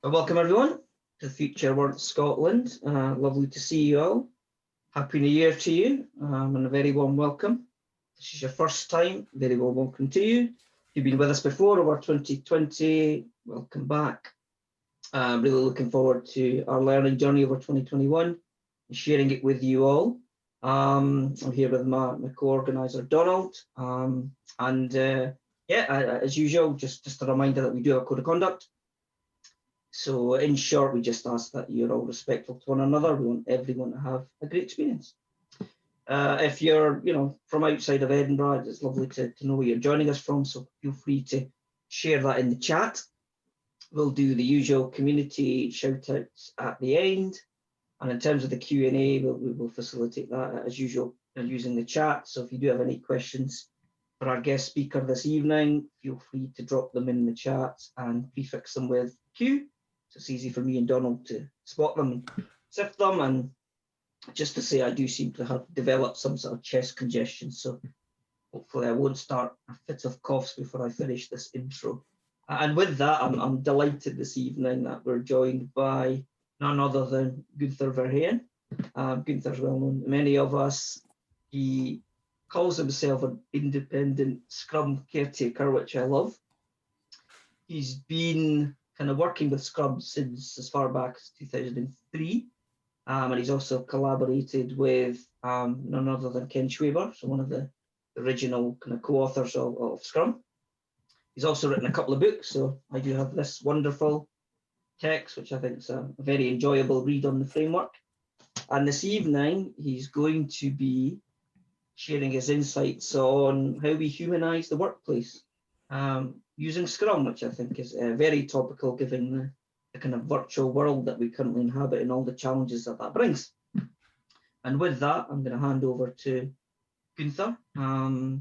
Well, welcome everyone to the Future World Scotland. Lovely to see you all. Happy New Year to you and a very warm welcome. If this is your first time, very warm welcome to you. If you've been with us before over 2020, welcome back. Really looking forward to our learning journey over 2021 and sharing it with you all. I'm here with my co-organizer Donald, as usual, just a reminder that we do have a code of conduct. So in short, we just ask that you're all respectful to one another. We want everyone to have a great experience. If you're, from outside of Edinburgh, it's lovely to know where you're joining us from. So feel free to share that in the chat. We'll do the usual community shout outs at the end. And in terms of the Q&A, we will facilitate that as usual using the chat. So if you do have any questions for our guest speaker this evening, feel free to drop them in the chat and prefix them with Q. So it's easy for me and Donald to spot them and sift them. And just to say, I do seem to have developed some sort of chest congestion. So hopefully I won't start a fit of coughs before I finish this intro. And with that, I'm delighted this evening that we're joined by none other than Gunther Verheyen. Gunther's well known to many of us. He calls himself an independent Scrum caretaker, which I love. He's been kind of working with Scrum since as far back as 2003. And he's also collaborated with none other than Ken Schwaber, so one of the original kind of co-authors of Scrum. He's also written a couple of books, so I do have this wonderful text, which I think is a very enjoyable read on the framework. And this evening, he's going to be sharing his insights on how we humanize the workplace using Scrum, which I think is very topical given the kind of virtual world that we currently inhabit and all the challenges that brings. And with that, I'm going to hand over to Gunther to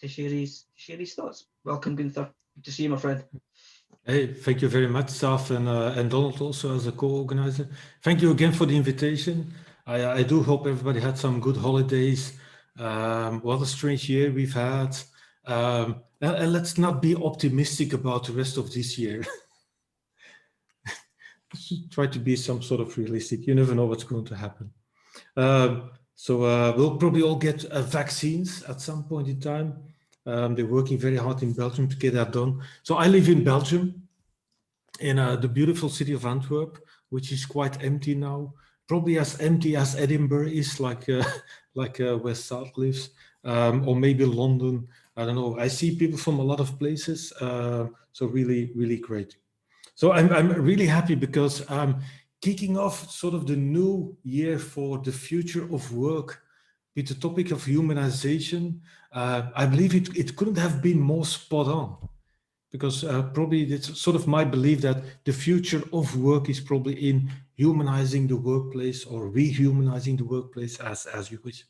share his thoughts. Welcome, Gunther. Good to see you, my friend. Hey, thank you very much, Saf, and Donald also as a co-organizer. Thank you again for the invitation. I do hope everybody had some good holidays. What a strange year we've had. And let's not be optimistic about the rest of this year. Try to be some sort of realistic. You never know what's going to happen. So we'll probably all get vaccines at some point in time. They're working very hard in Belgium to get that done. So I live in Belgium, in the beautiful city of Antwerp, which is quite empty now. Probably as empty as Edinburgh is, like where South lives, or maybe London. I don't know. I see people from a lot of places, so really, really great. So I'm really happy because I'm kicking off sort of the new year for the future of work with the topic of humanization. I believe it couldn't have been more spot on, because probably it's sort of my belief that the future of work is probably in humanizing the workplace or rehumanizing the workplace, as you wish.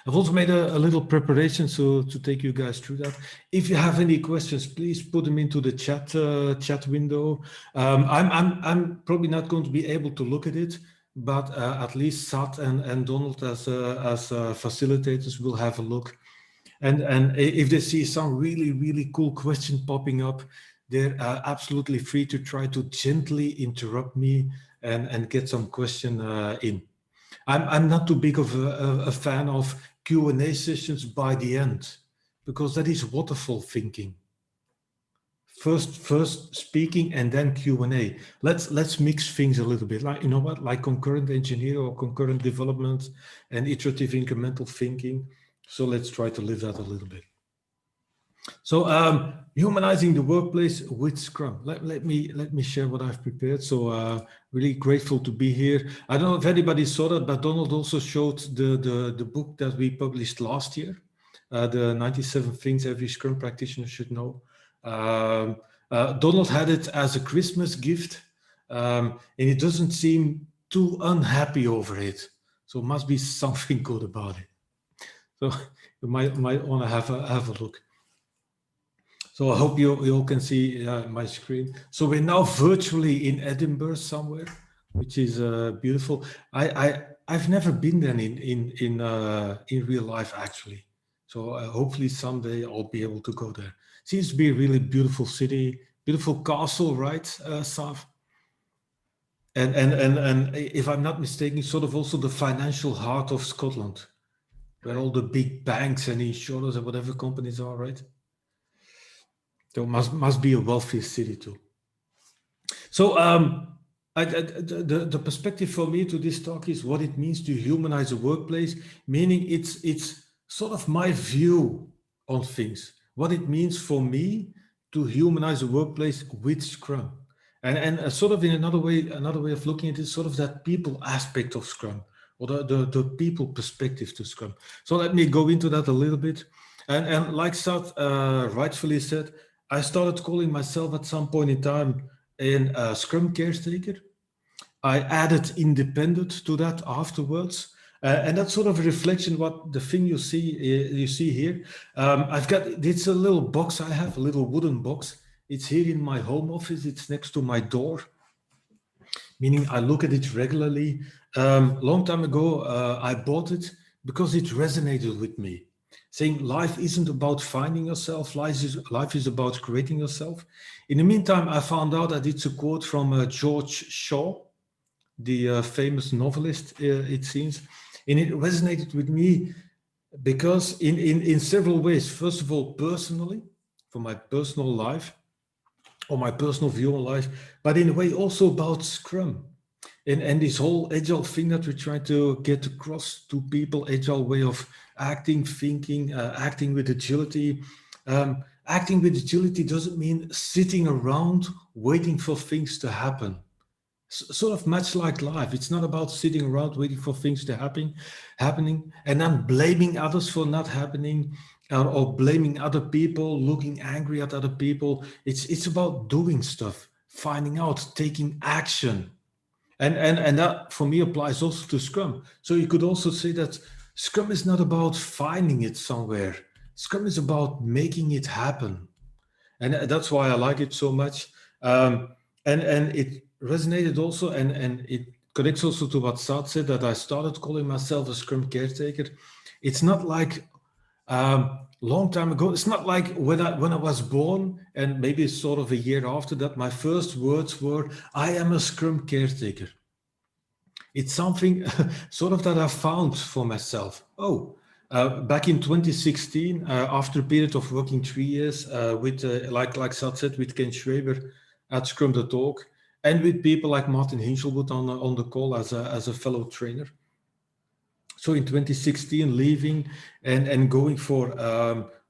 I've also made a little preparation to take you guys through that. If you have any questions, please put them into the chat window. I'm probably not going to be able to look at it, but at least Sat and Donald as facilitators will have a look. And if they see some really, really cool question popping up, they're absolutely free to try to gently interrupt me and get some question in. I'm not too big of a fan of Q&A sessions by the end, because that is waterfall thinking. First speaking and then Q&A. Let's mix things a little bit, like, you know what, like concurrent engineering or concurrent development and iterative incremental thinking. So let's try to live that a little bit. So humanizing the workplace with Scrum. Let me share what I've prepared. So really grateful to be here. I don't know if anybody saw that, but Donald also showed the book that we published last year, the 97 things every Scrum practitioner should know. Donald had it as a Christmas gift, and he doesn't seem too unhappy over it. So it must be something good about it. So you might want to have a look. So I hope you all can see my screen. So we're now virtually in Edinburgh somewhere, which is beautiful. I've never been there in real life actually. So hopefully someday I'll be able to go there. Seems to be a really beautiful city, beautiful castle, right, Sav? And if I'm not mistaken, sort of also the financial heart of Scotland, where all the big banks and insurers and whatever companies are, right? So must be a wealthy city too. So the perspective for me to this talk is what it means to humanize the workplace, meaning it's sort of my view on things, what it means for me to humanize the workplace with Scrum. And sort of in another way of looking at it, sort of that people aspect of Scrum, or the people perspective to Scrum. So let me go into that a little bit. And like Sat rightfully said, I started calling myself at some point in time a Scrum caretaker. I added independent to that afterwards. And that's sort of a reflection what the thing you see here. I've got, it's a little box I have, a little wooden box. It's here in my home office. It's next to my door, meaning I look at it regularly. Long time ago, I bought it because it resonated with me, saying life isn't about finding yourself, life is about creating yourself. In the meantime, I found out that it's a quote from George Shaw, the famous novelist, it seems, and it resonated with me because in several ways. First of all, personally, for my personal life, or my personal view on life, but in a way also about Scrum. And this whole agile thing that we're trying to get across to people, agile way of acting, thinking, acting with agility. Acting with agility doesn't mean sitting around waiting for things to happen. Sort of much like life. It's not about sitting around waiting for things to happening, and then blaming others for not happening, or blaming other people, looking angry at other people. It's about doing stuff, finding out, taking action. And that for me applies also to Scrum. So you could also say that Scrum is not about finding it somewhere. Scrum is about making it happen. And that's why I like it so much. And it resonated also, and it connects also to what Saad said, that I started calling myself a Scrum caretaker. It's not like long time ago. It's not like when I was born, and maybe sort of a year after that, my first words were, "I am a Scrum caretaker." It's something sort of that I found for myself. Back in 2016, after a period of working 3 years with, like Sat said, with Ken Schreiber at Scrum the Talk, and with people like Martin Hinchelwood on the call as a fellow trainer. So in 2016, leaving and going for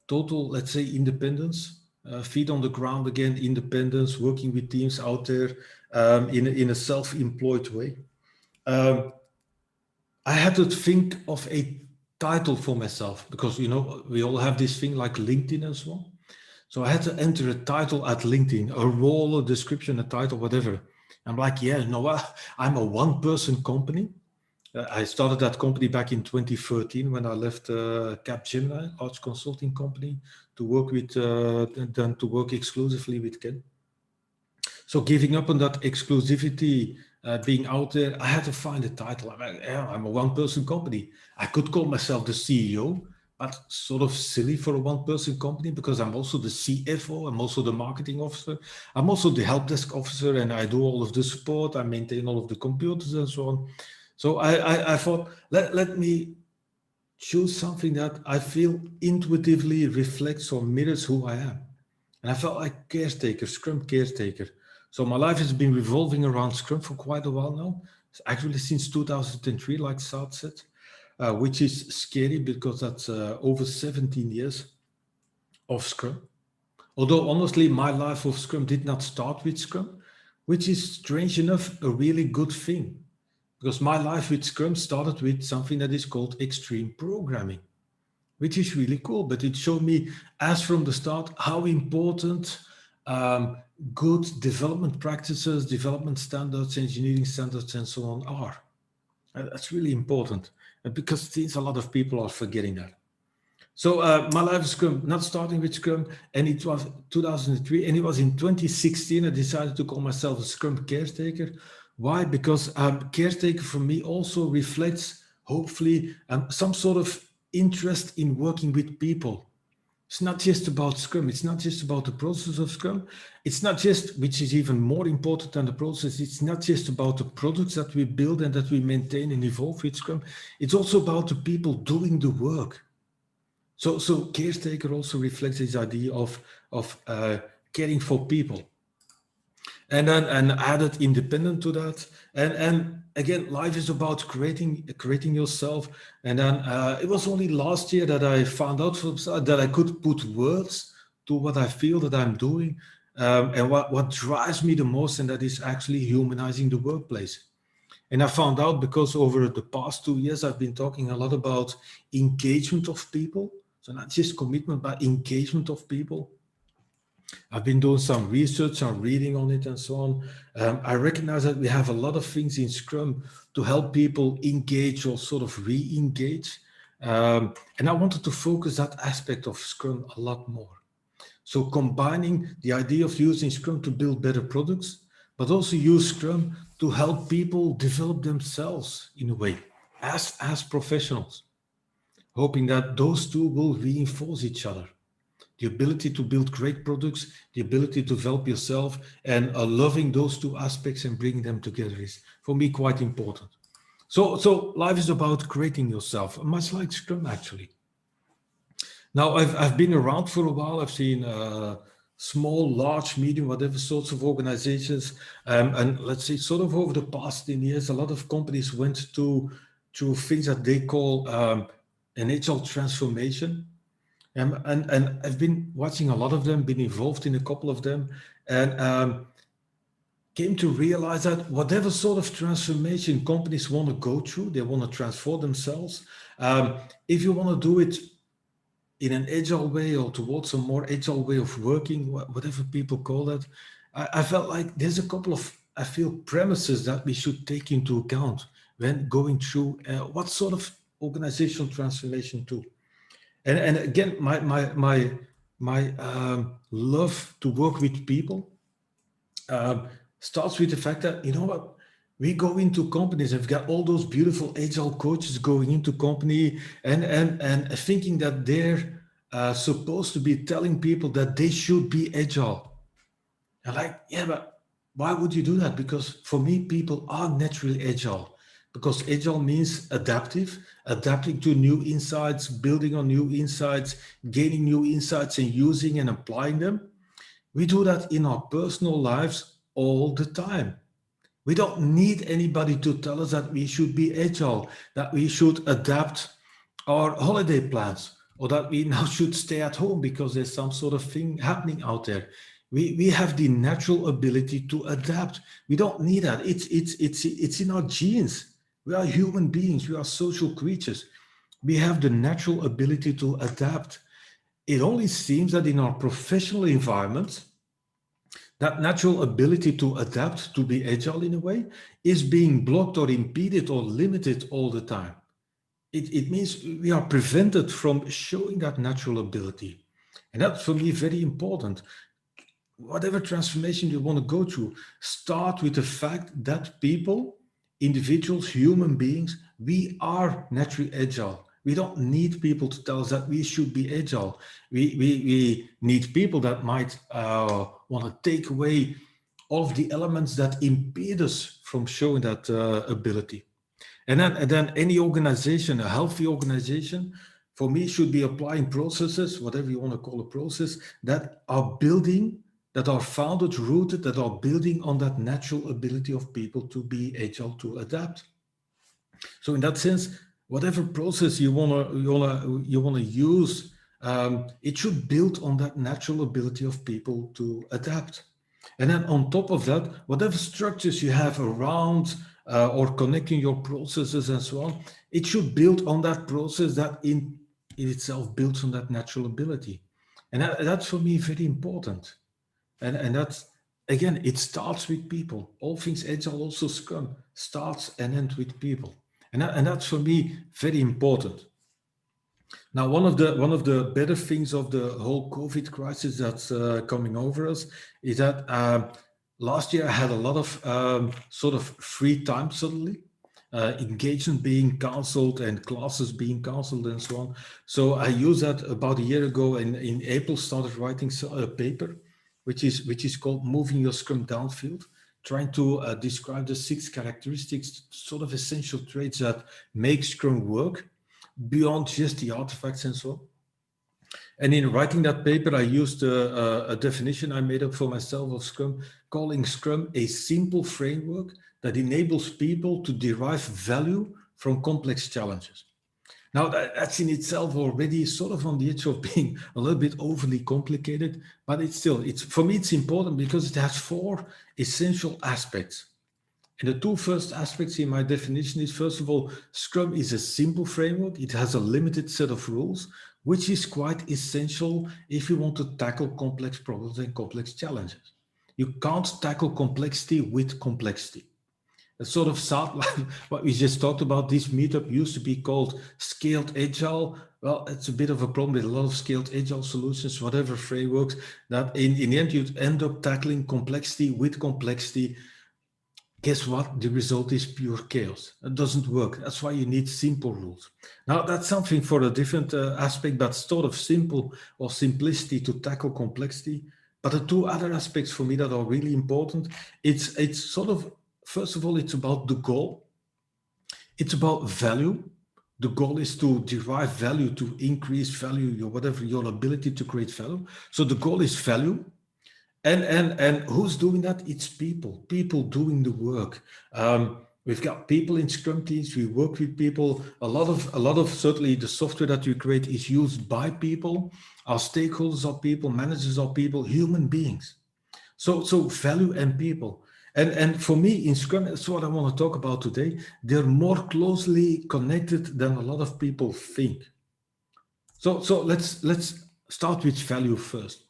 total, let's say, independence, feet on the ground again, independence, working with teams out there in a self-employed way. I had to think of a title for myself because, you know, we all have this thing like LinkedIn and so on. So I had to enter a title at LinkedIn, a role, a description, a title, whatever. I'm like, yeah, no, I'm a one-person company. I started that company back in 2013 when I left Capgemini, arts consulting company, to work with, then to work exclusively with Ken. So giving up on that exclusivity, being out there, I had to find a title. I'm a one-person company. I could call myself the CEO, but sort of silly for a one-person company because I'm also the CFO, I'm also the marketing officer, I'm also the help desk officer, and I do all of the support, I maintain all of the computers and so on. So I thought, let me choose something that I feel intuitively reflects or mirrors who I am. And I felt like caretaker, Scrum caretaker. So my life has been revolving around Scrum for quite a while now. Actually, since 2003, like Saad said, which is scary because that's over 17 years of Scrum. Although honestly, my life of Scrum did not start with Scrum, which is strange enough a really good thing. Because my life with Scrum started with something that is called extreme programming, which is really cool. But it showed me, as from the start, how important good development practices, development standards, engineering standards, and so on are. And that's really important because since a lot of people are forgetting that. So my life is Scrum, not starting with Scrum, and it was 2003, and it was in 2016 I decided to call myself a Scrum caretaker. Why? Because caretaker for me also reflects, hopefully, some sort of interest in working with people. It's not just about Scrum. It's not just about the process of Scrum. It's not just, which is even more important than the process, it's not just about the products that we build and that we maintain and evolve with Scrum. It's also about the people doing the work. So caretaker also reflects this idea of caring for people. And then added independent to that. And again, life is about creating yourself. And then it was only last year that I found out that I could put words to what I feel that I'm doing, and what drives me the most, and that is actually humanizing the workplace. And I found out because over the past 2 years, I've been talking a lot about engagement of people. So not just commitment, but engagement of people. I've been doing some research, some reading on it and so on. I recognize that we have a lot of things in Scrum to help people engage or sort of re-engage. And I wanted to focus that aspect of Scrum a lot more. So combining the idea of using Scrum to build better products, but also use Scrum to help people develop themselves in a way as professionals, hoping that those two will reinforce each other. The ability to build great products, the ability to develop yourself, and loving those two aspects and bringing them together is, for me, quite important. So life is about creating yourself, much like Scrum, actually. Now, I've been around for a while. I've seen small, large, medium, whatever sorts of organizations. And let's say sort of over the past 10 years, a lot of companies went through things that they call an agile transformation. And I've been watching a lot of them, been involved in a couple of them, and came to realize that whatever sort of transformation companies want to go through, they want to transform themselves. If you want to do it in an agile way or towards a more agile way of working, whatever people call that, I felt like there's a couple of, I feel, premises that we should take into account when going through what sort of organizational transformation too. And again, my love to work with people starts with the fact that, you know what, we go into companies and we've got all those beautiful agile coaches going into company and thinking that they're supposed to be telling people that they should be agile. And like, yeah, but why would you do that? Because for me, people are naturally agile. Because agile means adapting to new insights, building on new insights, gaining new insights and using and applying them. We do that in our personal lives all the time. We don't need anybody to tell us that we should be agile, that we should adapt our holiday plans, or that we now should stay at home because there's some sort of thing happening out there. We have the natural ability to adapt. We don't need that. It's in our genes. We are human beings. We are social creatures. We have the natural ability to adapt. It only seems that in our professional environment, that natural ability to adapt, to be agile in a way, is being blocked or impeded or limited all the time. It means we are prevented from showing that natural ability. And that's for me very important. Whatever transformation you want to go through, start with the fact that people, individuals, human beings, we are naturally agile. We don't need people to tell us that we should be agile. We need people that might want to take away all of the elements that impede us from showing that ability. And then any organization, a healthy organization, for me, should be applying processes, whatever you want to call a process, that are building, that are founded, rooted, that are building on that natural ability of people to be agile, to adapt. So in that sense, whatever process you wanna use, it should build on that natural ability of people to adapt. And then on top of that, whatever structures you have around or connecting your processes and so on, it should build on that process that in itself builds on that natural ability. And that's for me very important. And that's, again, it starts with people. All things Agile, also Scrum, starts and ends with people. And that's for me very important. Now, one of the better things of the whole COVID crisis that's coming over us is that last year I had a lot of sort of free time suddenly. engagement being cancelled and classes being cancelled and so on. So I used that about a year ago, and in April started writing a paper, which is called Moving Your Scrum Downfield, trying to describe the 6 characteristics, sort of essential traits that make Scrum work beyond just the artifacts and so on. And in writing that paper, I used a definition I made up for myself of Scrum, calling Scrum a simple framework that enables people to derive value from complex challenges. Now, that's in itself already sort of on the edge of being a little bit overly complicated, but for me, it's important because it has 4 essential aspects. And the 2 first aspects in my definition is, first of all, Scrum is a simple framework. It has a limited set of rules, which is quite essential if you want to tackle complex problems and complex challenges. You can't tackle complexity with complexity. It's sort of sad, like what we just talked about. This meetup used to be called Scaled Agile. Well, it's a bit of a problem with a lot of Scaled Agile solutions, whatever frameworks, that in the end, you'd end up tackling complexity with complexity. Guess what? The result is pure chaos. It doesn't work. That's why you need simple rules. Now, that's something for a different aspect, but sort of simple or simplicity to tackle complexity. But the 2 other aspects for me that are really important, it's sort of, first of all, it's about the goal. It's about value. The goal is to derive value, to increase value, your ability to create value. So the goal is value. And who's doing that? It's people doing the work. We've got people in Scrum teams. We work with people. A lot of certainly the software that we create is used by people. Our stakeholders are people, managers are people, human beings. So value and people. And for me in Scrum, that's what I want to talk about today. They're more closely connected than a lot of people think. So let's start with value first.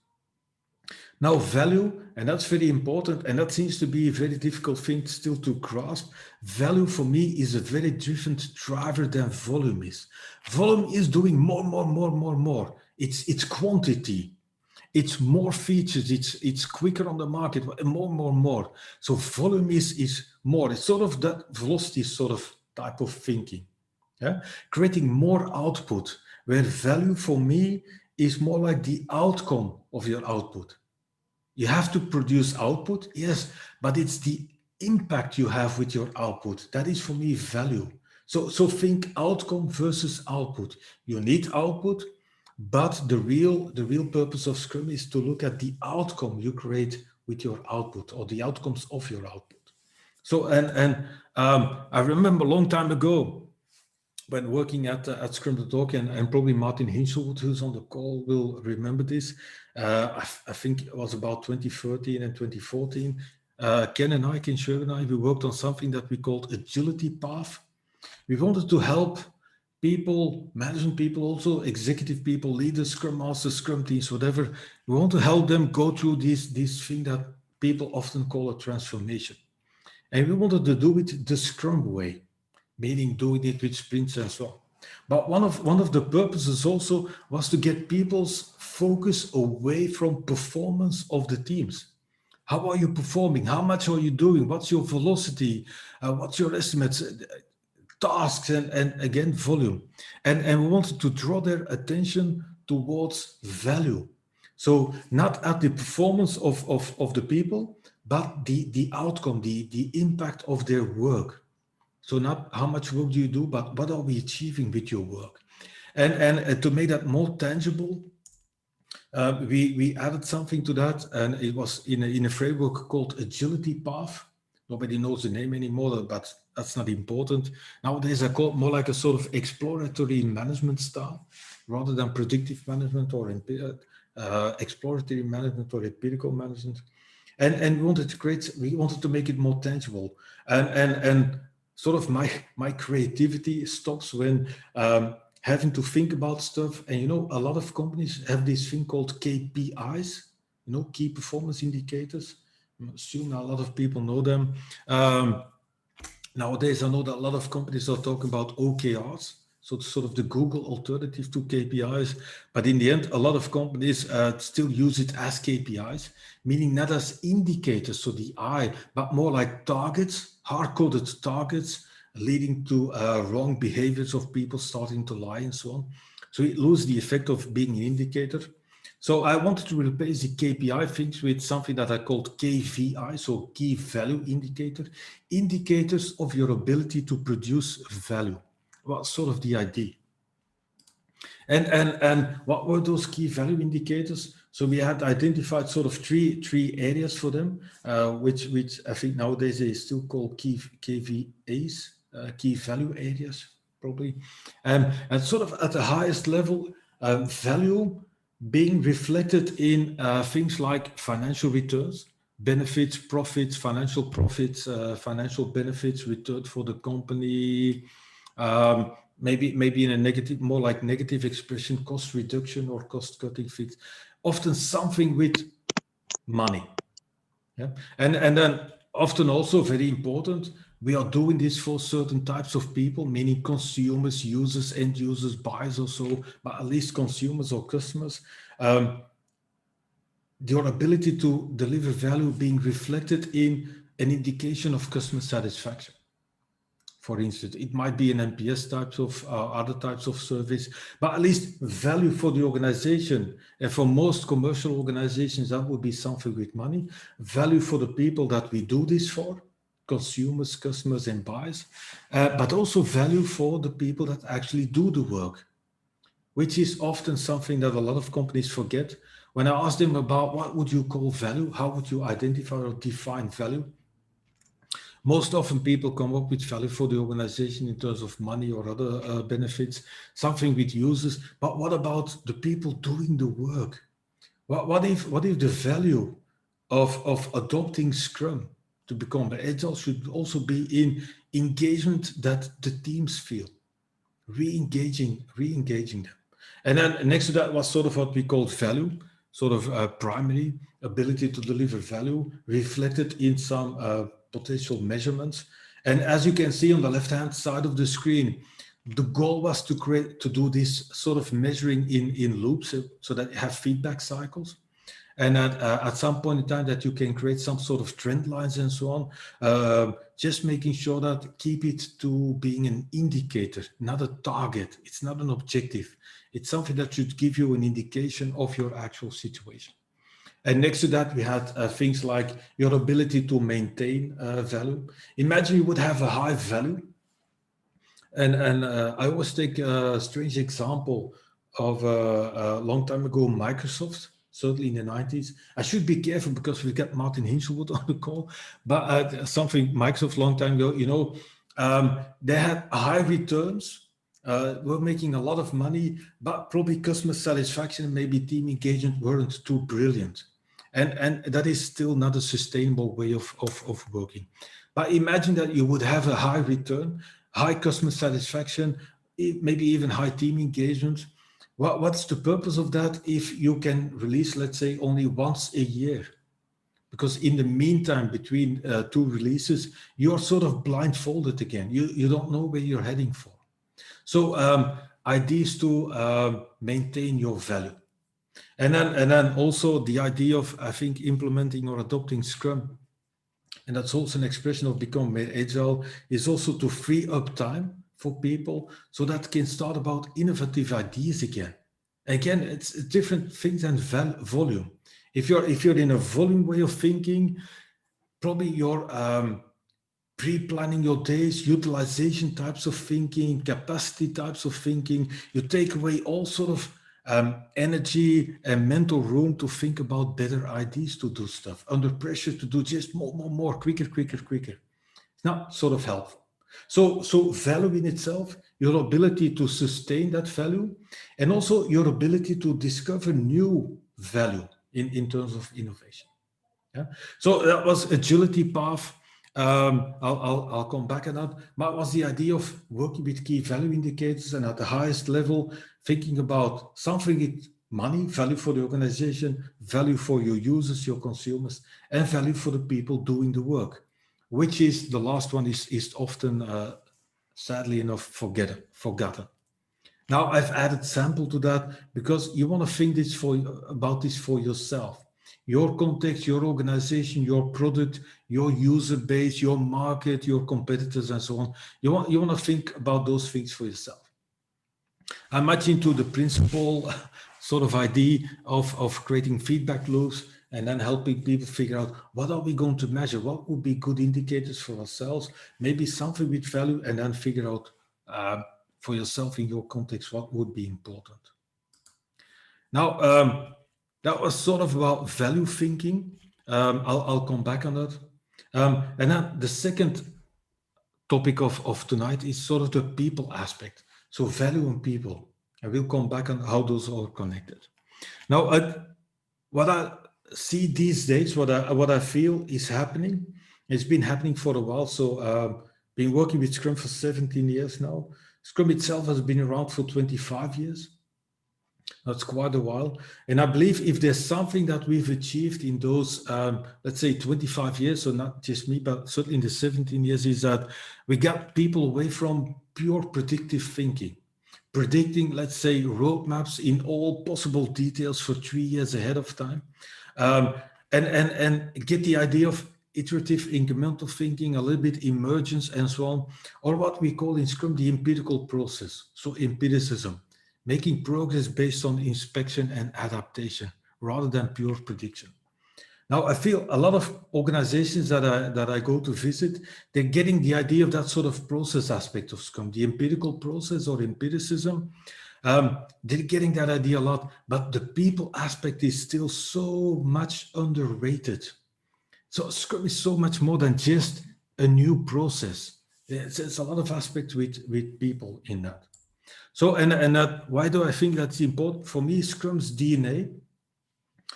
Now, value, and that's very important, and that seems to be a very difficult thing still to grasp. Value for me is a very different driver than volume is. Volume is doing more. It's quantity. It's more features. It's quicker on the market. More. So volume is more. It's sort of that velocity sort of type of thinking. Yeah, creating more output. Where value for me is more like the outcome of your output. You have to produce output, yes, but it's the impact you have with your output. That is for me value. So think outcome versus output. You need output, but the real purpose of Scrum is to look at the outcome you create with your output, or the outcomes of your output. So I remember a long time ago, when working at Scrum.org, and probably Martin Hinshelwood, who's on the call, will remember this. I think it was about 2013 and 2014. Ken Sherwood and I, we worked on something that we called Agility Path. We wanted to help people, management people, also executive people, leaders, Scrum Masters, Scrum teams, whatever. We want to help them go through this thing that people often call a transformation. And we wanted to do it the Scrum way, meaning doing it with sprints and so on. But one of the purposes also was to get people's focus away from performance of the teams. How are you performing? How much are you doing? What's your velocity? What's your estimates? Tasks and again, volume. And we wanted to draw their attention towards value. So not at the performance of the people, but the outcome, the impact of their work. So not how much work do you do, but what are we achieving with your work? And to make that more tangible, we added something to that, and it was in a framework called Agility Path. Nobody knows the name anymore, but that's not important. Nowadays, I call it more like a sort of exploratory management style, rather than predictive management or exploratory management or empirical management. And we wanted to make it more tangible. And sort of my creativity stops when having to think about stuff. And a lot of companies have this thing called KPIs, key performance indicators. I assume a lot of people know them. Nowadays, I know that a lot of companies are talking about OKRs, so it's sort of the Google alternative to KPIs. But in the end, a lot of companies still use it as KPIs, meaning not as indicators, so the I, but more like targets, hard-coded targets, leading to wrong behaviors of people starting to lie and so on. So it loses the effect of being an indicator. So I wanted to replace the KPI things with something that I called KVI, so key value indicator, indicators of your ability to produce value. Well, sort of the idea. And what were those key value indicators? So we had identified sort of three areas for them, which I think nowadays is still called KVAs, key value areas, probably. And sort of at the highest level, value being reflected in things like financial returns, benefits, profits, financial profits, financial benefits, return for the company, maybe in a negative, more like negative expression, cost reduction or cost cutting fix, often something with money. Yeah, and then often also very important, we are doing this for certain types of people, meaning consumers, users, end users, buyers or so, but at least consumers or customers. Your ability to deliver value being reflected in an indication of customer satisfaction. For instance, it might be an NPS types of other types of service, but at least value for the organization. And for most commercial organizations, that would be something with money. Value for the people that we do this for, consumers, customers, and buyers, but also value for the people that actually do the work, which is often something that a lot of companies forget. When I ask them about what would you call value, how would you identify or define value? Most often people come up with value for the organization in terms of money or other benefits, something with users. But what about the people doing the work? What if the value of adopting Scrum to become agile should also be in engagement that the teams feel, re-engaging them. And then next to that was sort of what we call value, sort of primary ability to deliver value reflected in some potential measurements. And as you can see on the left-hand side of the screen, the goal was to do this sort of measuring in loops so that you have feedback cycles. And at some point in time that you can create some sort of trend lines and so on, just making sure that keep it to being an indicator, not a target. It's not an objective. It's something that should give you an indication of your actual situation. And next to that, we had things like your ability to maintain value. Imagine you would have a high value. And I always take a strange example of a long time ago, Microsoft, certainly in the 90s. I should be careful because we got Martin Hinshelwood on the call, but something Microsoft long time ago, they had high returns, were making a lot of money, but probably customer satisfaction and maybe team engagement weren't too brilliant. And that is still not a sustainable way of working. But imagine that you would have a high return, high customer satisfaction, maybe even high team engagement. What's the purpose of that if you can release, let's say, only once a year? Because in the meantime, between two releases, you're sort of blindfolded again. You don't know where you're heading for. So ideas to maintain your value. And then also the idea of, I think, implementing or adopting Scrum, and that's also an expression of become more agile, is also to free up time for people so that can start about innovative ideas again. Again, it's different things than volume. If you're in a volume way of thinking, probably you're pre-planning your days, utilization types of thinking, capacity types of thinking. You take away all sort of energy and mental room to think about better ideas to do stuff, under pressure to do just more, quicker. It's not sort of helpful. So value in itself, your ability to sustain that value, and also your ability to discover new value in terms of innovation. Yeah. So that was agility path. I'll come back on that. But it was the idea of working with key value indicators and at the highest level, thinking about something with money, value for the organization, value for your users, your consumers, and value for the people doing the work, which is the last one is often, sadly enough, forgotten. Now I've added sample to that because you want to think about this for yourself. your context, your organization, your product, your user base, your market, your competitors, and so on. You want to think about those things for yourself. I'm much into the principle sort of idea of creating feedback loops and then helping people figure out what are we going to measure, what would be good indicators for ourselves, maybe something with value, and then figure out for yourself in your context what would be important. Now, that was sort of about value thinking. I'll come back on that. And then the second topic of tonight is sort of the people aspect. So value and people. And we'll come back on how those are connected. Now, what I see these days, what I feel is happening, it's been happening for a while. So been working with Scrum for 17 years now. Scrum itself has been around for 25 years. That's quite a while. And I believe if there's something that we've achieved in those, let's say 25 years, so not just me, but certainly in the 17 years, is that we got people away from pure predictive thinking, predicting, let's say, roadmaps in all possible details for 3 years ahead of time, and get the idea of iterative incremental thinking, a little bit emergence and so on, or what we call in Scrum the empirical process, so empiricism. Making progress based on inspection and adaptation rather than pure prediction. Now, I feel a lot of organizations that I go to visit, they're getting the idea of that sort of process aspect of Scrum, the empirical process or empiricism. They're getting that idea a lot, but the people aspect is still so much underrated. So Scrum is so much more than just a new process. It's a lot of aspects with people in that. So, and that, why do I think that's important? For me, Scrum's DNA,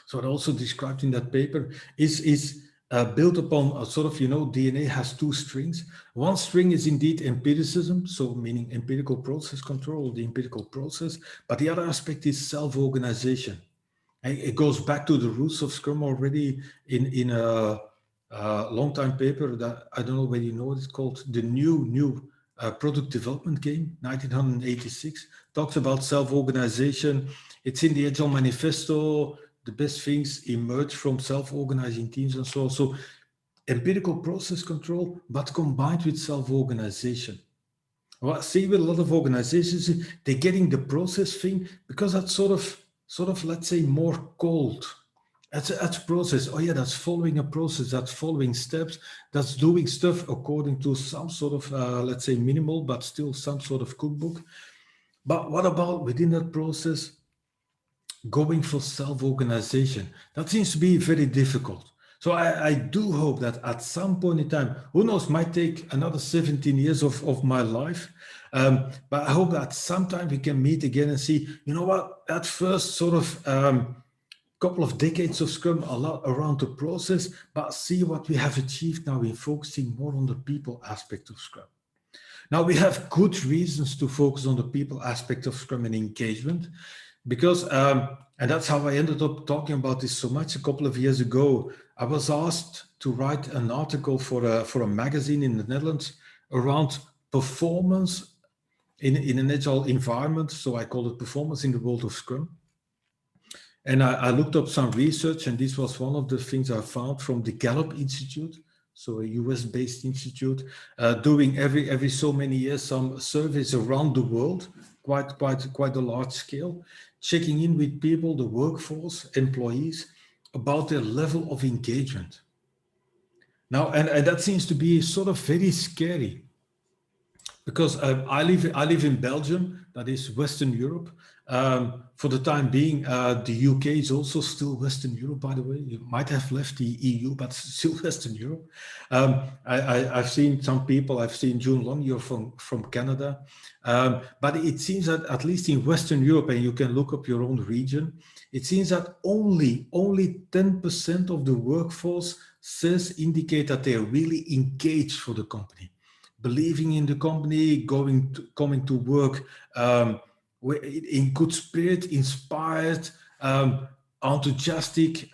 so I also described in that paper, is built upon a sort of, DNA has two strings. One string is indeed empiricism, so meaning empirical process control, the empirical process, but the other aspect is self-organization. And it goes back to the roots of Scrum already in a long time paper that, I don't know whether you know what it's called, the new product development game, 1986, talks about self-organization. It's in the Agile Manifesto. The best things emerge from self-organizing teams and so on. So empirical process control, but combined with self-organization. What I see with a lot of organizations, they're getting the process thing because that's sort of, let's say, more cold. That's process. Oh yeah, that's following a process, that's following steps, that's doing stuff according to some sort of, let's say, minimal, but still some sort of cookbook. But what about within that process, going for self-organization? That seems to be very difficult. So I do hope that at some point in time, who knows, might take another 17 years of my life, but I hope that sometime we can meet again and see, you know what, that first sort of couple of decades of Scrum, a lot around the process, but see what we have achieved now in focusing more on the people aspect of Scrum. Now, we have good reasons to focus on the people aspect of Scrum and engagement, because, and that's how I ended up talking about this so much. A couple of years ago, I was asked to write an article for a magazine in the Netherlands around performance in an agile environment. So I called it Performance in the World of Scrum. And I looked up some research, and this was one of the things I found from the Gallup Institute, so a US-based institute, doing every so many years some surveys around the world, quite a large scale, checking in with people, the workforce, employees, about their level of engagement. Now, and that seems to be sort of very scary, because I live in Belgium, that is Western Europe. For the time being, the UK is also still Western Europe, by the way. You might have left the EU, but still Western Europe. I've seen some people, I've seen June Long, you're from Canada. But it seems that at least in Western Europe, and you can look up your own region, it seems that only 10% of the workforce indicate that they're really engaged for the company, believing in the company, coming to work in good spirit, inspired, enthusiastic,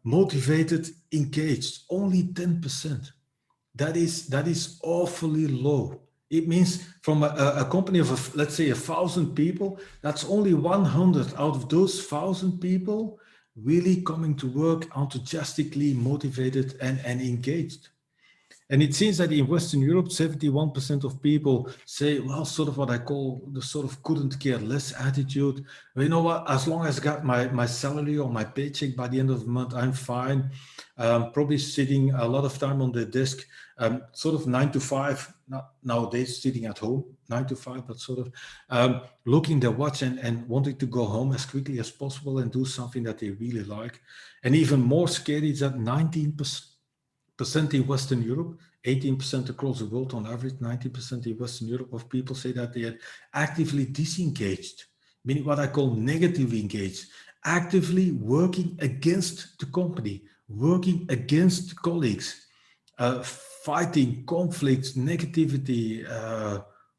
motivated, engaged. Only 10%. That is awfully low. It means from a company of, let's say, 1,000 people, that's only 100 out of those 1,000 people really coming to work enthusiastically motivated and engaged. And it seems that in Western Europe, 71% of people say, well, sort of what I call the sort of couldn't care less attitude. Well, you know what, as long as I got my salary or my paycheck by the end of the month, I'm fine. Probably sitting a lot of time on the desk, sort of 9 to 5, not nowadays sitting at home, 9 to 5, but sort of looking their watch and wanting to go home as quickly as possible and do something that they really like. And even more scary is that 19% in Western Europe, 18% across the world on average, 90% in Western Europe of people say that they are actively disengaged, meaning what I call negatively engaged, actively working against the company, working against colleagues, fighting conflicts, negativity,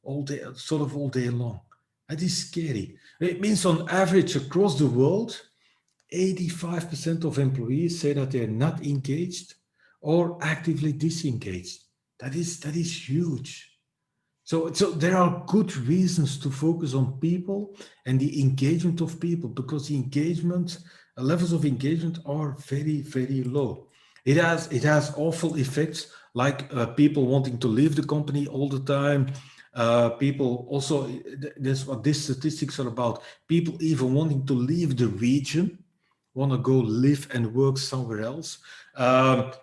all day, sort of all day long. That is scary. It means on average across the world, 85% of employees say that they're not engaged or actively disengaged. That is huge. So there are good reasons to focus on people and the engagement of people, because the engagement levels of engagement are very, very low. It has awful effects, like people wanting to leave the company all the time. People also, that's what these statistics are about. People even wanting to leave the region, want to go live and work somewhere else.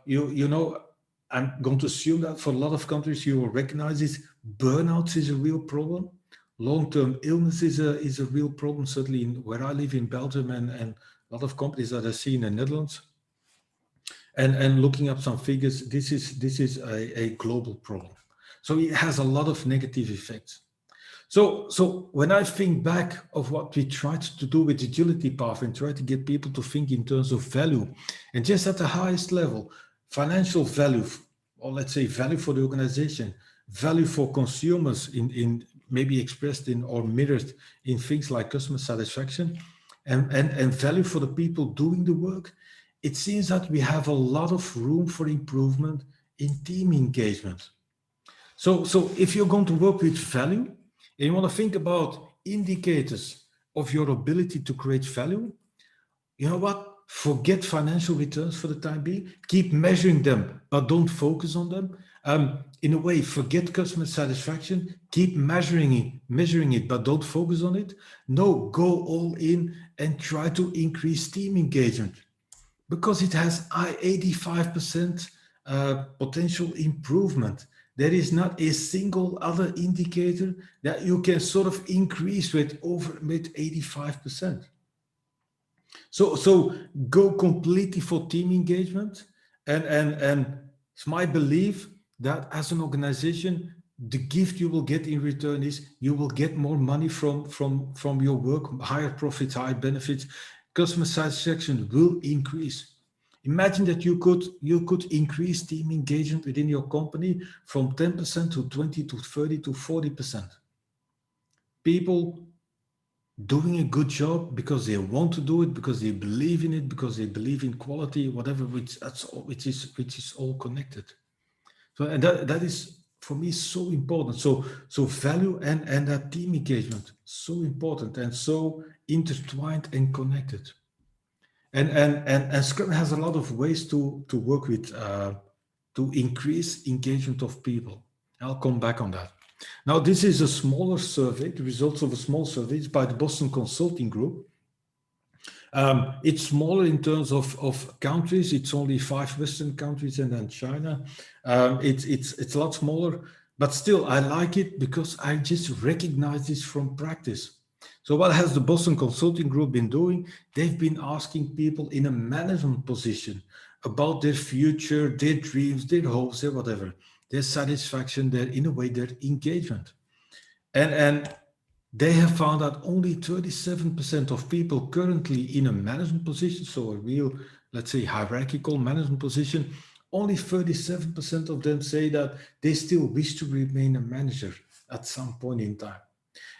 You know, I'm going to assume that for a lot of countries you will recognize this. Burnout is a real problem. Long-term illness is a real problem. Certainly in where I live in Belgium and a lot of companies that I see in the Netherlands. And looking up some figures, this is a global problem. So it has a lot of negative effects. So when I think back of what we tried to do with agility path and try to get people to think in terms of value, and just at the highest level, financial value, or let's say value for the organization, value for consumers in maybe expressed in or mirrored in things like customer satisfaction, and value for the people doing the work, it seems that we have a lot of room for improvement in team engagement. So if you're going to work with value, and you want to think about indicators of your ability to create value, you know what? Forget financial returns for the time being. Keep measuring them, but don't focus on them. In a way, forget customer satisfaction. Keep measuring it, but don't focus on it. No, go all in and try to increase team engagement, because it has 85% potential improvement. There is not a single other indicator that you can sort of increase with 85%. So go completely for team engagement, and it's my belief that as an organization, the gift you will get in return is you will get more money from your work, higher profits, higher benefits. Customer satisfaction will increase. Imagine that you could increase team engagement within your company from 10% to 20 to 30 to 40%. People doing a good job because they want to do it, because they believe in it, because they believe in quality, whatever, which is all connected. So, and that is for me so important. So value and that team engagement, so important and so intertwined and connected. And Scrum has a lot of ways to work with to increase engagement of people. I'll come back on that. Now, this is a smaller survey, the results of a small survey. It's by the Boston Consulting Group. It's smaller in terms of countries. It's only 5 Western countries and then China. It's a lot smaller, but still I like it because I just recognize this from practice. So what has the Boston Consulting Group been doing? They've been asking people in a management position about their future, their dreams, their hopes, their whatever, their satisfaction, their, in a way, their engagement. And they have found that only 37% of people currently in a management position, so a real, let's say, hierarchical management position, only 37% of them say that they still wish to remain a manager at some point in time.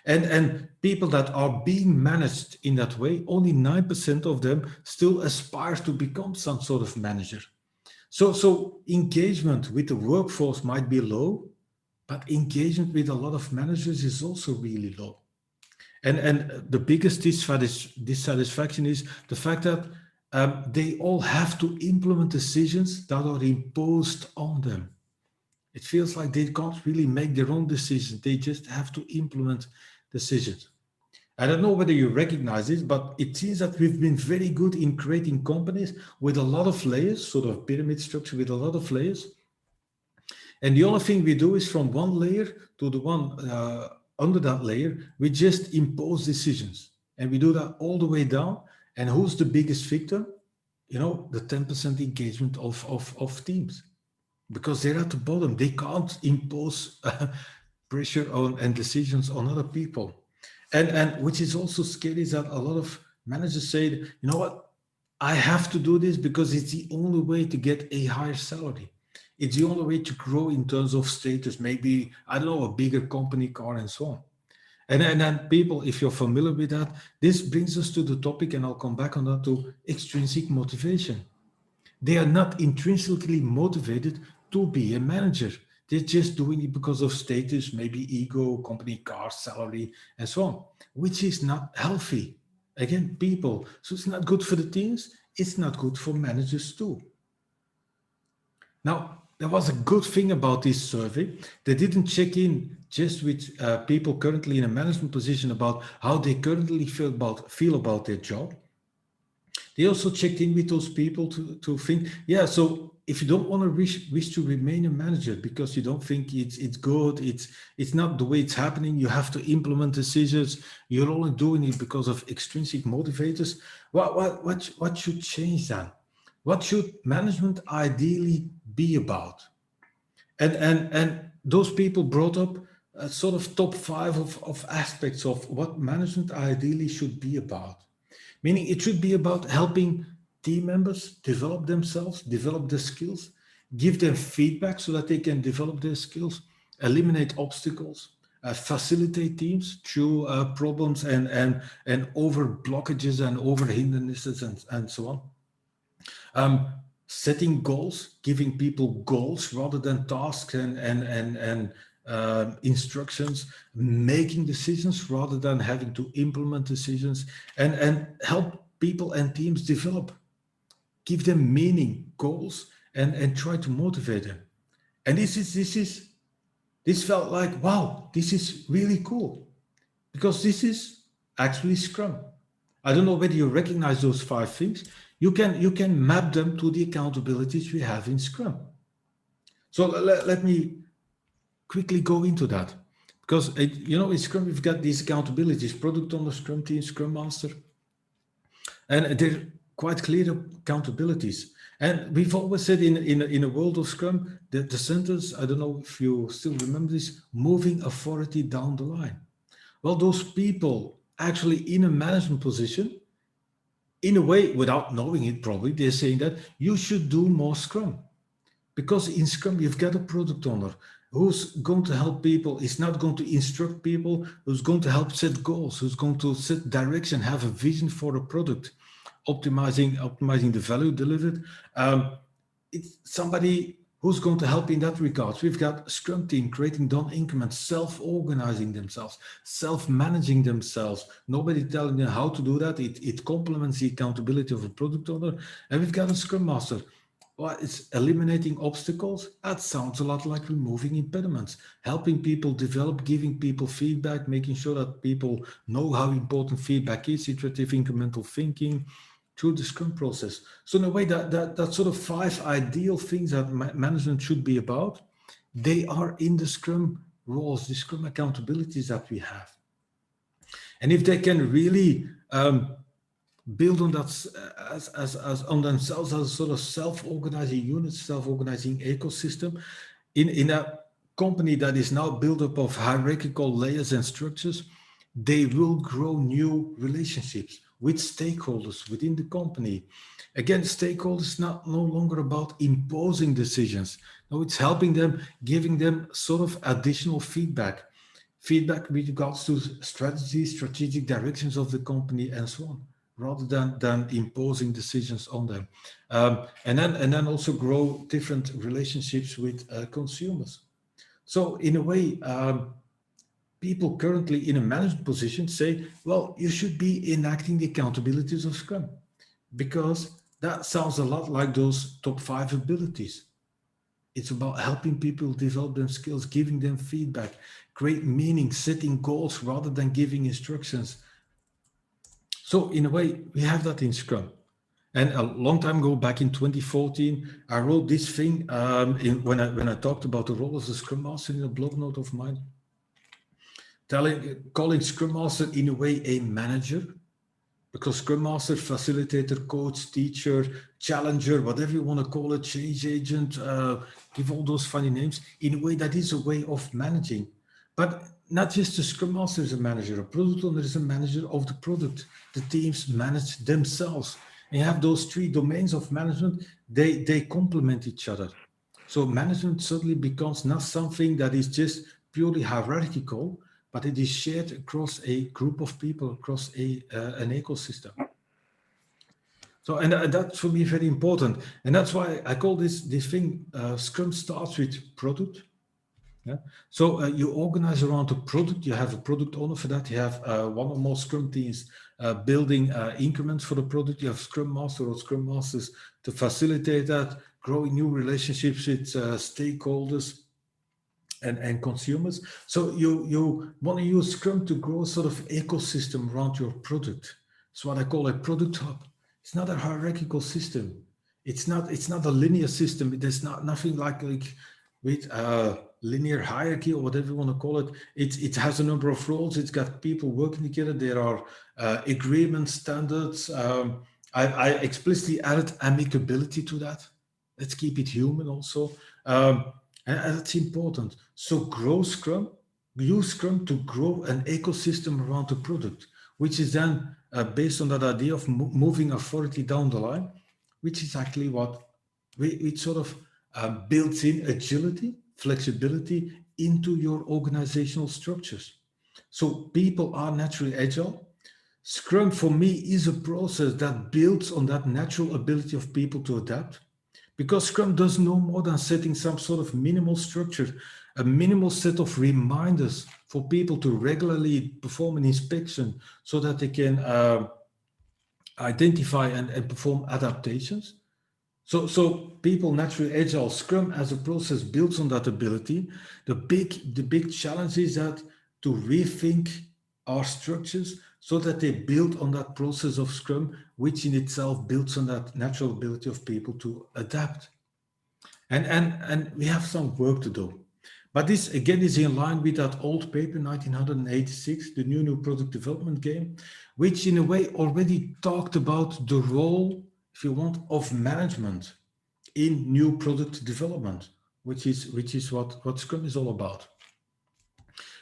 And people that are being managed in that way, only 9% of them still aspire to become some sort of manager. So engagement with the workforce might be low, but engagement with a lot of managers is also really low. And the biggest dissatisfaction is the fact that they all have to implement decisions that are imposed on them. It feels like they can't really make their own decisions. They just have to implement decisions. I don't know whether you recognize this, but it seems that we've been very good in creating companies with a lot of layers, sort of pyramid structure with a lot of layers. And the only thing we do is from one layer to the one under that layer, we just impose decisions. And we do that all the way down. And who's the biggest victim? You know, the 10% engagement of teams. Because they're at the bottom. They can't impose pressure on and decisions on other people. And which is also scary is that a lot of managers say, you know what, I have to do this because it's the only way to get a higher salary. It's the only way to grow in terms of status, maybe, I don't know, a bigger company car and so on. And then people, if you're familiar with that, this brings us to the topic, and I'll come back on that, to extrinsic motivation. They are not intrinsically motivated to be a manager. They're just doing it because of status, maybe ego, company car, salary, and so on, which is not healthy. Again, people. So it's not good for the teams. It's not good for managers too. Now, there was a good thing about this survey. They didn't check in just with people currently in a management position about how they currently feel about their job. They also checked in with those people to think, yeah, so if you don't want to wish to remain a manager because you don't think it's good, it's not the way it's happening, you have to implement decisions, you're only doing it because of extrinsic motivators, what should change then? What should management ideally be about? And those people brought up a sort of top 5 of aspects of what management ideally should be about. Meaning it should be about helping team members develop themselves, develop their skills, give them feedback so that they can develop their skills, eliminate obstacles, facilitate teams through problems and over blockages and over hindrances and so on. Setting goals, giving people goals rather than tasks and instructions, making decisions rather than having to implement decisions, and help people and teams develop, give them meaning, goals, and try to motivate them. And this felt like, wow, this is really cool, because this is actually Scrum. I don't know whether you recognize those 5 things. You can map them to the accountabilities we have in Scrum. So let me quickly go into that, because in Scrum we've got these accountabilities: product owner, Scrum team, Scrum master, and they're quite clear accountabilities. And we've always said in a world of Scrum, the sentence, I don't know if you still remember this, moving authority down the line. Well, those people actually in a management position, in a way, without knowing it, probably they're saying that you should do more Scrum, because in Scrum you've got a product owner who's going to help people. Is not going to instruct people, who's going to help set goals, who's going to set direction, have a vision for a product, optimizing the value delivered. It's somebody who's going to help in that regard. We've got a Scrum team creating done increments, self-organizing themselves, self-managing themselves. Nobody telling them how to do that. It complements the accountability of a product owner. And we've got a Scrum master. Well, it's eliminating obstacles. That sounds a lot like removing impediments, helping people develop, giving people feedback, making sure that people know how important feedback is, iterative incremental thinking, through the Scrum process. So in a way, that sort of 5 ideal things that management should be about, they are in the Scrum roles, the Scrum accountabilities that we have. And if they can really build on that as on themselves as a sort of self-organizing unit, self-organizing ecosystem, in a company that is now built up of hierarchical layers and structures, they will grow new relationships with stakeholders within the company. Again, stakeholders no longer about imposing decisions. No, it's helping them, giving them sort of additional feedback with regards to strategic directions of the company and so on, rather than imposing decisions on them. And then also grow different relationships with consumers. So in a way, people currently in a management position say, well, you should be enacting the accountabilities of Scrum, because That sounds a lot like those top 5 abilities. It's about helping people develop their skills, giving them feedback, create meaning, setting goals rather than giving instructions. So in a way, we have that in Scrum. And a long time ago, back in 2014, I wrote this thing when I talked about the role as a Scrum Master in a blog note of mine, calling Scrum Master in a way a manager, because Scrum Master, facilitator, coach, teacher, challenger, whatever you want to call it, change agent, give all those funny names, in a way that is a way of managing. But not just the Scrum Master is a manager, a product owner is a manager of the product. The teams manage themselves. And you have those 3 domains of management, they complement each other. So management suddenly becomes not something that is just purely hierarchical, but it is shared across a group of people, across an ecosystem. So, and that's for me very important. And that's why I call this thing, Scrum starts with product. Yeah. So you organize around a product, you have a product owner for that, you have one or more Scrum teams building increments for the product, you have Scrum Master or Scrum Masters to facilitate that, growing new relationships with stakeholders and consumers. So you want to use Scrum to grow a sort of ecosystem around your product. It's what I call a product hub. It's not a hierarchical system. It's not a linear system. There's nothing like with linear hierarchy or whatever you want to call it. It has a number of roles. It's got people working together. There are agreement standards. I explicitly added amicability to that. Let's keep it human also. And that's important. So grow Scrum, use Scrum to grow an ecosystem around the product, which is then based on that idea of moving authority down the line, which is actually what it sort of builds in agility, flexibility into your organizational structures. So people are naturally agile. Scrum for me is a process that builds on that natural ability of people to adapt, because Scrum does no more than setting some sort of minimal structure, a minimal set of reminders for people to regularly perform an inspection so that they can identify and perform adaptations. So people naturally agile. Scrum as a process builds on that ability. The big challenge is that to rethink our structures so that they build on that process of Scrum, which in itself builds on that natural ability of people to adapt. And we have some work to do. But this again is in line with that old paper, 1986, the new product development game, which in a way already talked about the role, if you want, of management in new product development, which is what Scrum is all about.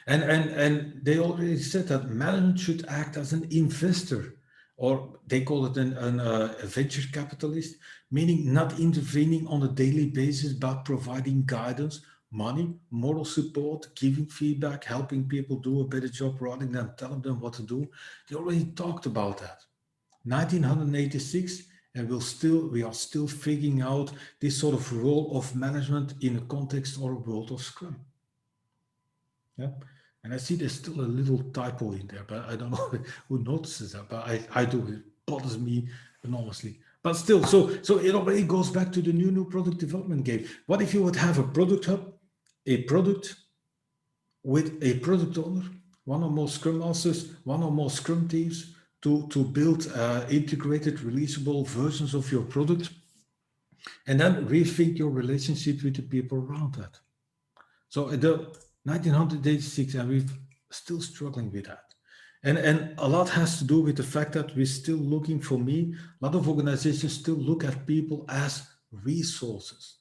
And they already said that management should act as an investor, or they call it a venture capitalist, meaning not intervening on a daily basis, but providing guidance, money, moral support, giving feedback, helping people do a better job rather than telling them what to do. They already talked about that. 1986, and we are still figuring out this sort of role of management in a context or a world of Scrum. Yeah. And I see there's still a little typo in there, but I don't know who notices that, but I do. It bothers me enormously. But still, so it already goes back to the new product development game. What if you would have a product hub, a product with a product owner, one or more Scrum Masters, one or more Scrum teams to build integrated, releasable versions of your product, and then rethink your relationship with the people around that. So the 1986, and we're still struggling with that. And a lot has to do with the fact that we're still looking, for me, a lot of organizations still look at people as resources.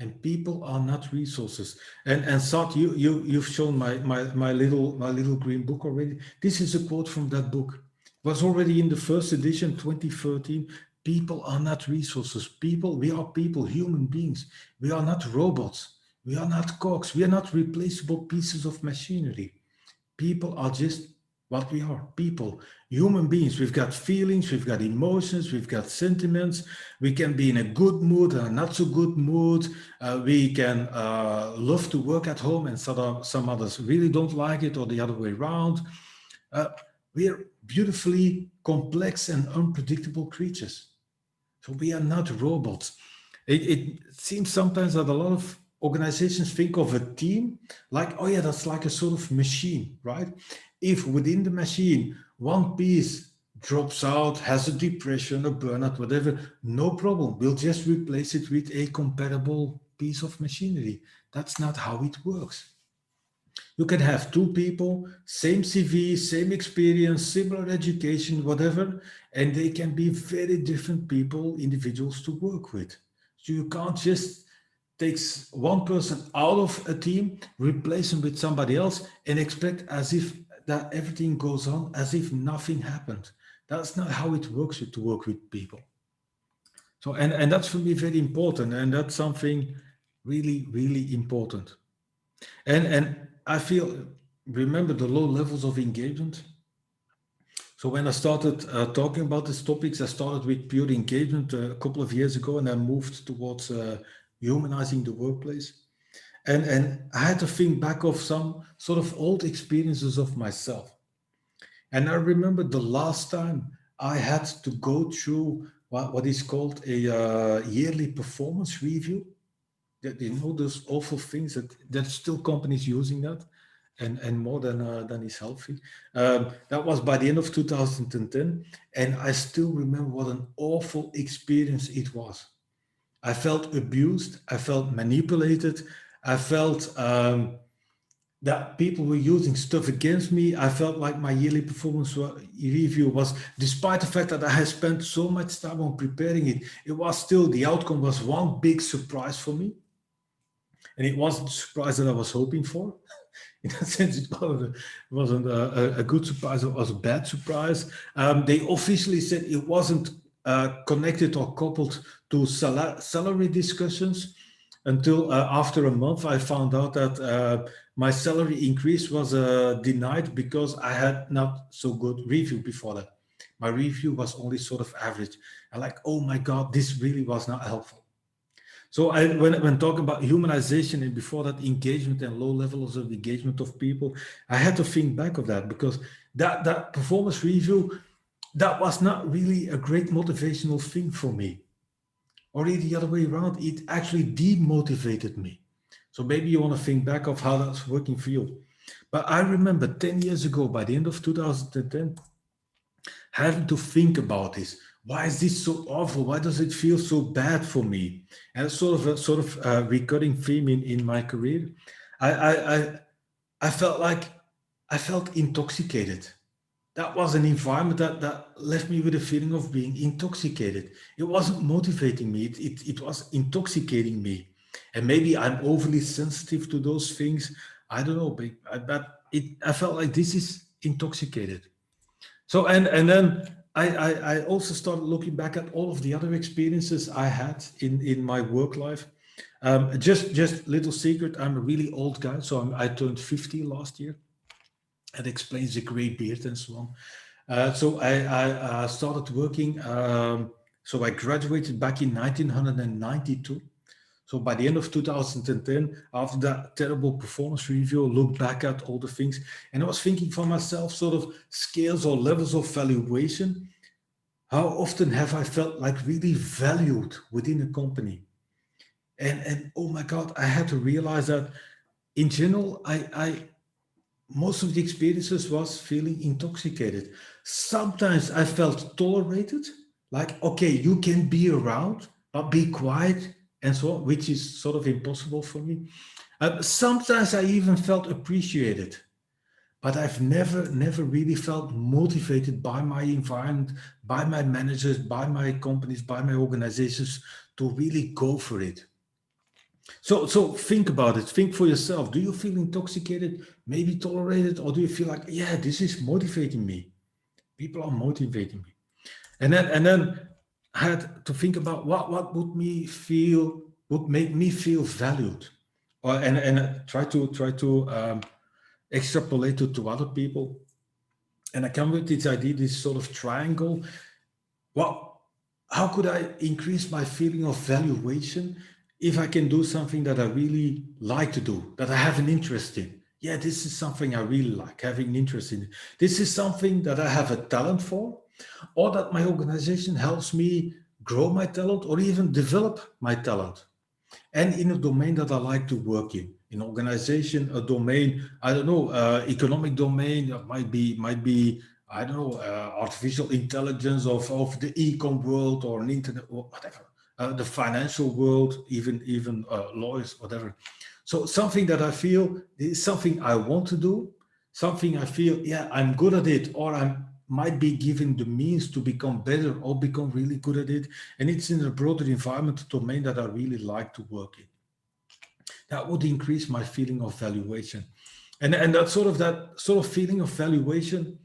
And people are not resources. And Sat, you've shown my little green book already. This is a quote from that book. It was already in the first edition, 2013. People are not resources. We are people, human beings. We are not robots. We are not cogs. We are not replaceable pieces of machinery. People are just what we are, people, human beings. We've got feelings, we've got emotions, we've got sentiments. We can be in a good mood and a not so good mood. We can love to work at home and some others really don't like it, or the other way around. We are beautifully complex and unpredictable creatures. So we are not robots. It seems sometimes that a lot of organizations think of a team like, oh yeah, that's like a sort of machine, right? If within the machine, one piece drops out, has a depression, a burnout, whatever, no problem. We'll just replace it with a compatible piece of machinery. That's not how it works. You can have two people, same CV, same experience, similar education, whatever, and they can be very different people, individuals to work with. So you can't just take one person out of a team, replace them with somebody else, and expect as if that everything goes on as if nothing happened. That's not how it works to work with people. So, and that's for me very important, and that's something really, really important. And I feel, remember the low levels of engagement. So when I started talking about these topics, I started with pure engagement a couple of years ago, and I moved towards humanizing the workplace. And I had to think back of some sort of old experiences of myself. And I remember the last time I had to go through what is called a yearly performance review. You know those awful things that there's still companies using that, and more than is healthy. That was by the end of 2010, and I still remember what an awful experience it was. I felt abused, I felt manipulated, I felt that people were using stuff against me. I felt like my yearly performance review was, despite the fact that I had spent so much time on preparing it, it was still, the outcome was one big surprise for me. And it wasn't the surprise that I was hoping for. In that sense, it wasn't a good surprise, it was a bad surprise. They officially said it wasn't connected or coupled to salary discussions until after a month, I found out that my salary increase was denied because I had not so good review before that. My review was only sort of average. And like, oh my God, this really was not helpful. So when talking about humanization and before that engagement and low levels of engagement of people, I had to think back of that because that performance review, that was not really a great motivational thing for me. Or the other way around, it actually demotivated me. So maybe you want to think back of how that's working for you. But I remember 10 years ago, by the end of 2010, having to think about this. Why is this so awful? Why does it feel so bad for me? And it's sort of recurring theme in my career. I, I I I felt like I felt intoxicated. That was an environment that left me with a feeling of being intoxicated. It wasn't motivating me. It was intoxicating me. And maybe I'm overly sensitive to those things. I don't know, but I felt like this is intoxicated. So and then I also started looking back at all of the other experiences I had in my work life. Just little secret, I'm a really old guy, so I turned 50 last year. That explains the gray beard and so on. So I started working. So I graduated back in 1992. So by the end of 2010, after that terrible performance review, I looked back at all the things and I was thinking for myself, sort of scales or levels of valuation. How often have I felt like really valued within a company? And oh my God, I had to realize that in general, I most of the experiences was feeling intoxicated. Sometimes I felt tolerated, like, okay, you can be around, but be quiet and so on, which is sort of impossible for me. Sometimes I even felt appreciated, but I've never really felt motivated by my environment, by my managers, by my companies, by my organizations to really go for it. So think about it. Think for yourself. Do you feel intoxicated, maybe tolerated, or do you feel like, yeah, this is motivating me? People are motivating me. And then I had to think about what would make me feel valued, or and try to extrapolate it to other people. And I come with this idea, this sort of triangle. Well, how could I increase my feeling of valuation if I can do something that I really like to do, that I have an interest in? Yeah, this is something I really like, having an interest in. This is something that I have a talent for, or that my organization helps me grow my talent, or even develop my talent. And in a domain that I like to work in organization, a domain, I don't know, economic domain, might be, I don't know, artificial intelligence of the e-com world or an internet or whatever, the financial world, even lawyers, whatever. So something that I feel is something I want to do, something I feel, yeah, I'm good at it, or I might be given the means to become better or become really good at it. And it's in a broader environment domain that I really like to work in. That would increase my feeling of valuation. And that sort of feeling of valuation,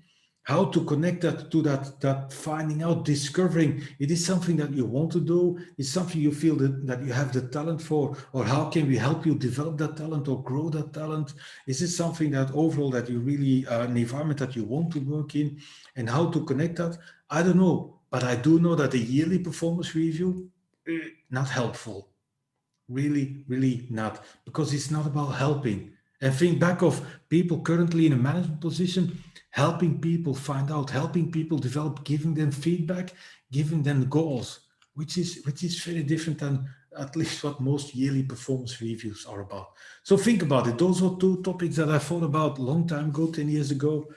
how to connect that to that finding out, discovering it is something that you want to do, it's something you feel that you have the talent for, or how can we help you develop that talent or grow that talent? Is it something that overall that you really an environment that you want to work in, and how to connect that? I don't know, but I do know that a yearly performance review, not helpful. Really not, because it's not about helping. And think back of people currently in a management position, helping people find out, helping people develop, giving them feedback, giving them goals, which is very different than at least what most yearly performance reviews are about. So think about it. Those are two topics that I thought about a long time ago, 10 years ago,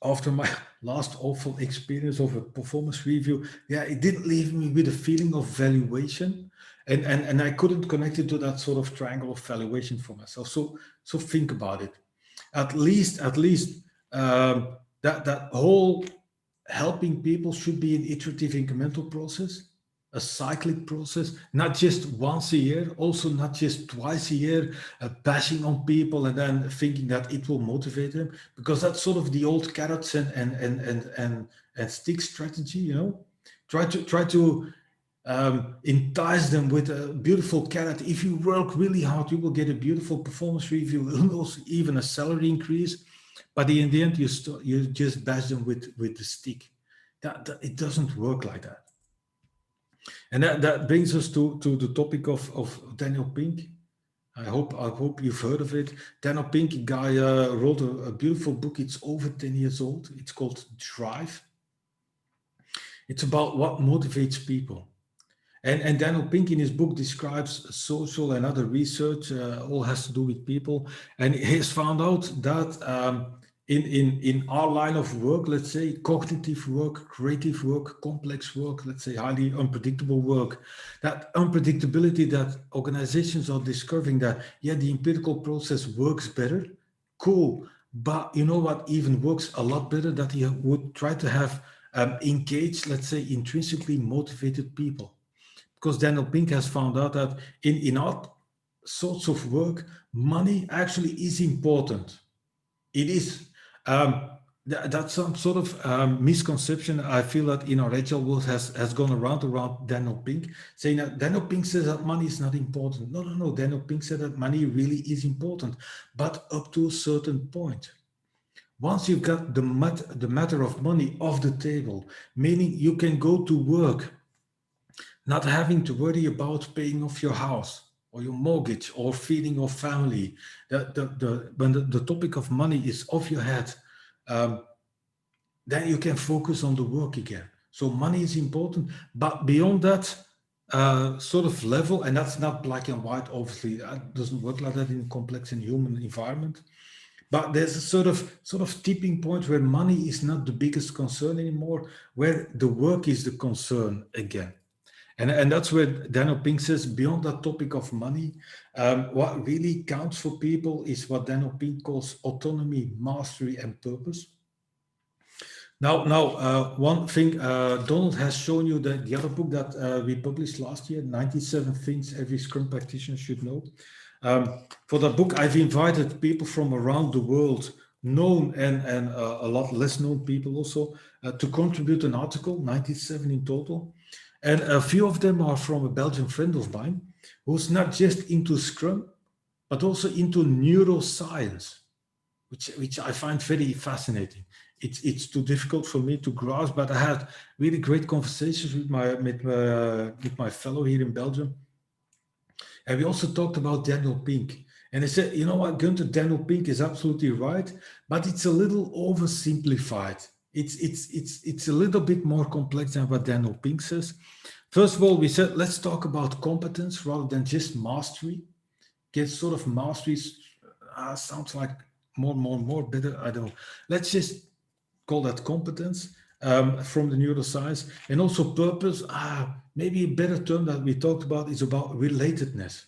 after my last awful experience of a performance review. Yeah, it didn't leave me with a feeling of valuation, and I couldn't connect it to that sort of triangle of valuation for myself. So think about it. At least that whole helping people should be an iterative incremental process, a cyclic process, not just once a year, also not just twice a year, bashing on people and then thinking that it will motivate them, because that's sort of the old carrots and stick strategy, Try to entice them with a beautiful carrot. If you work really hard, you will get a beautiful performance review, and also even a salary increase. But in the end, you just bash them with the stick. That it doesn't work like that. And that brings us to the topic of Daniel Pink. I hope you've heard of it. Daniel Pink, a guy, wrote a beautiful book. It's over 10 years old. It's called Drive. It's about what motivates people. And Daniel Pink in his book describes social and other research, all has to do with people. And he has found out that in our line of work, let's say cognitive work, creative work, complex work, let's say highly unpredictable work, that unpredictability, that organizations are discovering that, yeah, the empirical process works better, cool. But you know what even works a lot better? That you would try to have engaged, let's say, intrinsically motivated people, because Daniel Pink has found out that in our sorts of work, money actually is important. It is. Um, that's some sort of misconception I feel that in our Agile world has gone around Daniel Pink, saying that Daniel Pink says that money is not important. No. Daniel Pink said that money really is important, but up to a certain point. Once you've got the matter of money off the table, meaning you can go to work not having to worry about paying off your house or your mortgage or feeding your family. When the topic of money is off your head, um, then you can focus on the work again. So money is important, but beyond that sort of level, and that's not black and white, obviously, it doesn't work like that in a complex and human environment. But there's a sort of tipping point where money is not the biggest concern anymore, where the work is the concern again. And that's where Daniel Pink says, beyond that topic of money, what really counts for people is what Daniel Pink calls autonomy, mastery, and purpose. Now, one thing, Donald has shown you the other book that we published last year, 97 Things Every Scrum Practitioner Should Know. For that book, I've invited people from around the world, known and a lot less known people also, to contribute an article, 97 in total. And a few of them are from a Belgian friend of mine who's not just into Scrum, but also into neuroscience, which I find very fascinating. It's too difficult for me to grasp, but I had really great conversations with my fellow here in Belgium. And we also talked about Daniel Pink. And I said, you know what, Gunther, Daniel Pink is absolutely right, but it's a little oversimplified. it's a little bit more complex than what Daniel Pink says. First of all, we said let's talk about competence rather than just mastery. Get sort of mastery sounds like more better. I don't know. Let's just call that competence from the neuroscience, and also purpose. Maybe a better term that we talked about is about relatedness.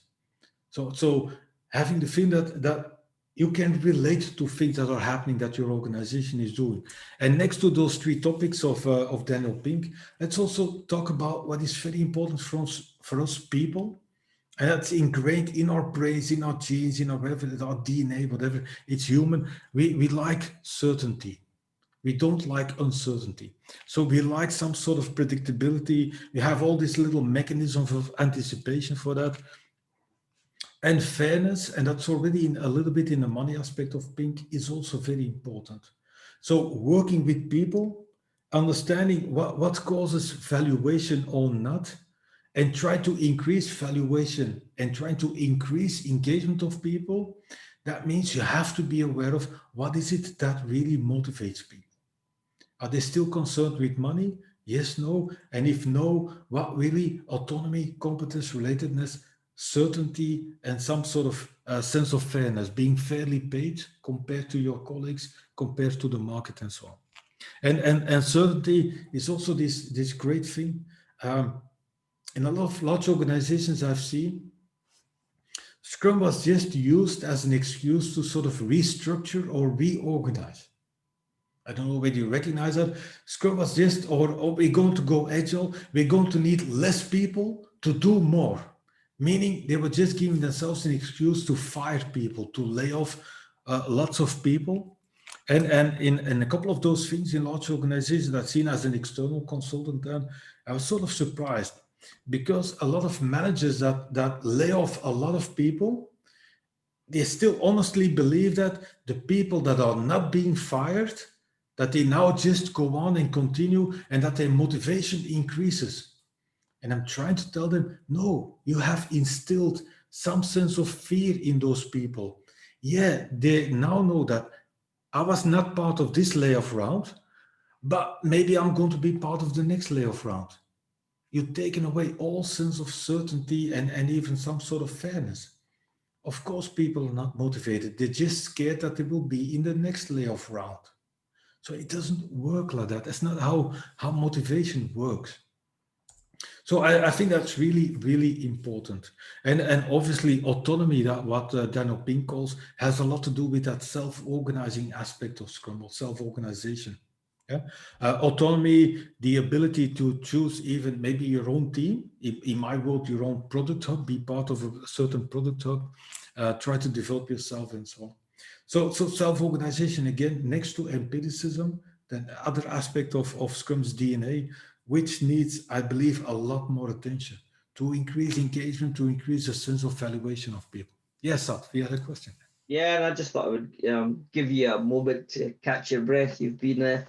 So having the feeling that you can relate to things that are happening that your organization is doing. And next to those three topics of Daniel Pink, let's also talk about what is very important for us people. And that's ingrained in our brains, in our genes, in our whatever, our DNA, whatever. It's human. We like certainty. We don't like uncertainty. So we like some sort of predictability. We have all these little mechanisms of anticipation for that. And fairness, and that's already a little bit in the money aspect of Pink, is also very important. So working with people, understanding what causes valuation or not, and try to increase valuation and try to increase engagement of people. That means you have to be aware of what is it that really motivates people. Are they still concerned with money? Yes, no. And if no, what really? Autonomy, competence, relatedness, certainty, and some sort of sense of fairness, being fairly paid compared to your colleagues, compared to the market, and so on. And certainty is also this great thing. In a lot of large organizations I've seen, Scrum was just used as an excuse to sort of restructure or reorganize. I don't know whether you recognize that. Scrum was just, or we're going to go agile, we're going to need less people to do more. Meaning they were just giving themselves an excuse to fire people, to lay off lots of people. And in a couple of those things in large organizations that I've seen as an external consultant, then I was sort of surprised because a lot of managers that lay off a lot of people, they still honestly believe that the people that are not being fired, that they now just go on and continue and that their motivation increases. And I'm trying to tell them, no, you have instilled some sense of fear in those people. Yeah, they now know that I was not part of this layoff round, but maybe I'm going to be part of the next layoff round. You've taken away all sense of certainty and even some sort of fairness. Of course, people are not motivated. They're just scared that they will be in the next layoff round. So it doesn't work like that. That's not how motivation works. So I think that's really, really important. And obviously autonomy, that what Daniel Pink calls, has a lot to do with that self-organizing aspect of Scrum, or self-organization. Yeah? Autonomy, the ability to choose even maybe your own team, in my world, your own product hub, be part of a certain product hub, try to develop yourself and so on. So self-organization, again, next to empiricism, then the other aspect of Scrum's DNA, which needs, I believe, a lot more attention to increase engagement, to increase a sense of valuation of people. Yes, Sat, we had a question. Yeah, and I just thought I would give you a moment to catch your breath. You've been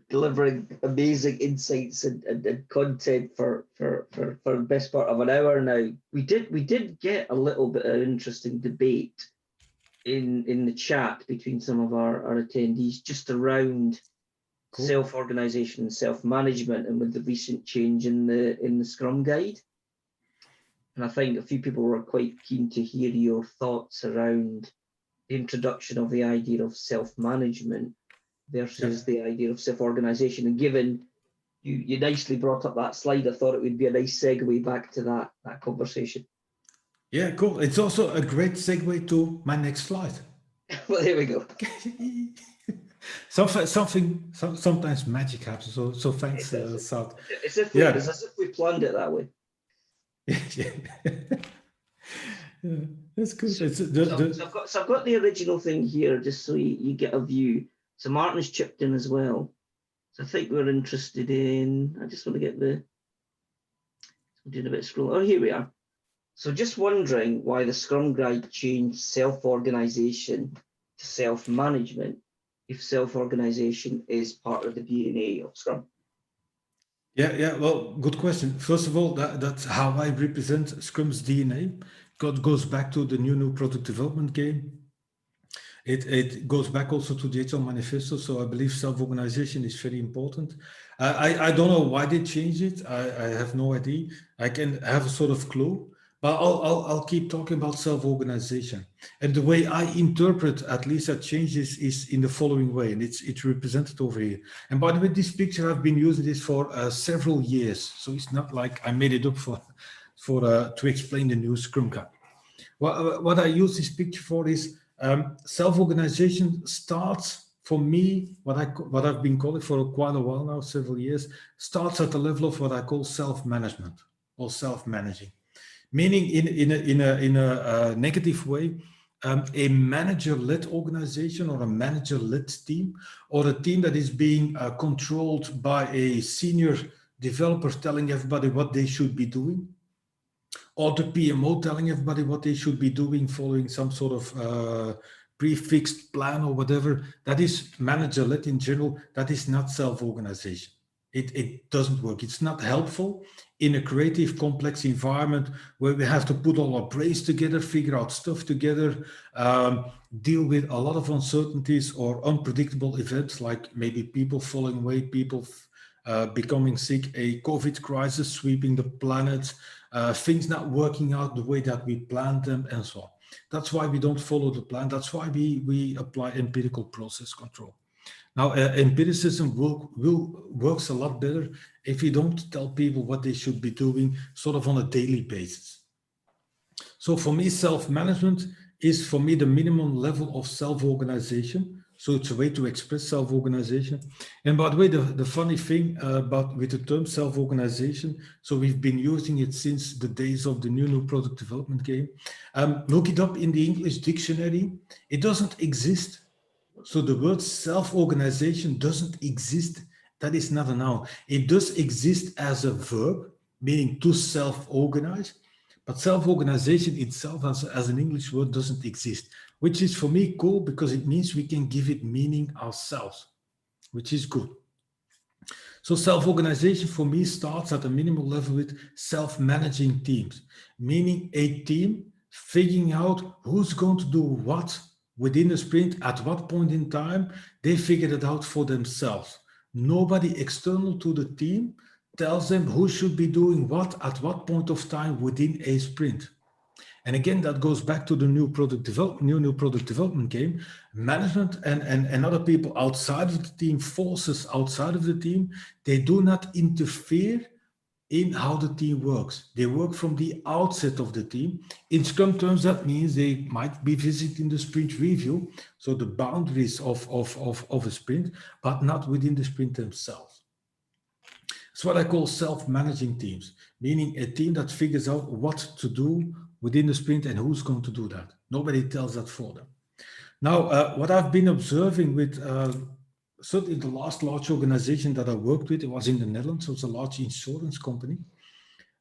delivering amazing insights and content for the best part of an hour now. We did get a little bit of interesting debate in the chat between some of our attendees just around cool. Self-organization and self-management, and with the recent change in the Scrum guide. And I think a few people were quite keen to hear your thoughts around the introduction of the idea of self-management versus the idea of self-organization. And given you nicely brought up that slide, I thought it would be a nice segue back to that conversation. Yeah, cool. It's also a great segue to my next slide. Well, there we go. Sometimes magic happens. So thanks, Sat. It's as if we planned it that way. Yeah, that's good. So I've got the original thing here, just so you get a view. So Martin's chipped in as well. So I think we're interested in. I just want to get I'm doing a bit of scroll. Oh, here we are. So just wondering why the Scrum guide changed self-organization to self-management, if self-organization is part of the DNA of Scrum. Yeah. Well, good question. First of all, that's how I represent Scrum's DNA. God goes back to the new product development game. It goes back also to the Agile Manifesto. So I believe self-organization is very important. I don't know why they changed it. I have no idea. I can have a sort of clue, but I'll keep talking about self-organization. And the way I interpret at least that changes is in the following way, and it's represented over here. And by the way, this picture I've been using this for several years, so it's not like I made it up for to explain the new Scrum Guide. What I use this picture for is self-organization starts for me, what I've been calling for quite a while now, several years, starts at the level of what I call self-management or self-managing. Meaning in a negative way, a manager-led organization or a manager-led team or a team that is being controlled by a senior developer telling everybody what they should be doing, or the PMO telling everybody what they should be doing following some sort of prefixed plan or whatever. That is manager-led in general. That is not self-organization. It doesn't work. It's not helpful in a creative, complex environment where we have to put all our brains together, figure out stuff together, deal with a lot of uncertainties or unpredictable events like maybe people falling away, people becoming sick, a COVID crisis sweeping the planet, things not working out the way that we planned them, and so on. That's why we don't follow the plan. That's why we apply empirical process control. Now, empiricism works a lot better if we don't tell people what they should be doing sort of on a daily basis. So for me, self-management is for me the minimum level of self-organization. So it's a way to express self-organization. And by the way, the funny thing about with the term self-organization, so we've been using it since the days of the new product development game. Look it up in the English dictionary. It doesn't exist. So the word self-organization doesn't exist. That is not a noun. It does exist as a verb, meaning to self-organize. But self-organization itself as an English word doesn't exist, which is for me cool because it means we can give it meaning ourselves, which is good. So self-organization for me starts at a minimal level with self-managing teams, meaning a team figuring out who's going to do what within the sprint, at what point in time. They figure it out for themselves. Nobody external to the team tells them who should be doing what at what point of time within a sprint. And again, that goes back to the new product development game. Management and other people outside of the team, forces outside of the team, they do not interfere in how the team works. They work from the outset of the team. In Scrum terms, that means they might be visiting the sprint review, so the boundaries of a sprint, but not within the sprint themselves. It's what I call self-managing teams, meaning a team that figures out what to do within the sprint and who's going to do that. Nobody tells that for them. Now, what I've been observing with certainly the last large organization that I worked with, it was in the Netherlands, so it's a large insurance company.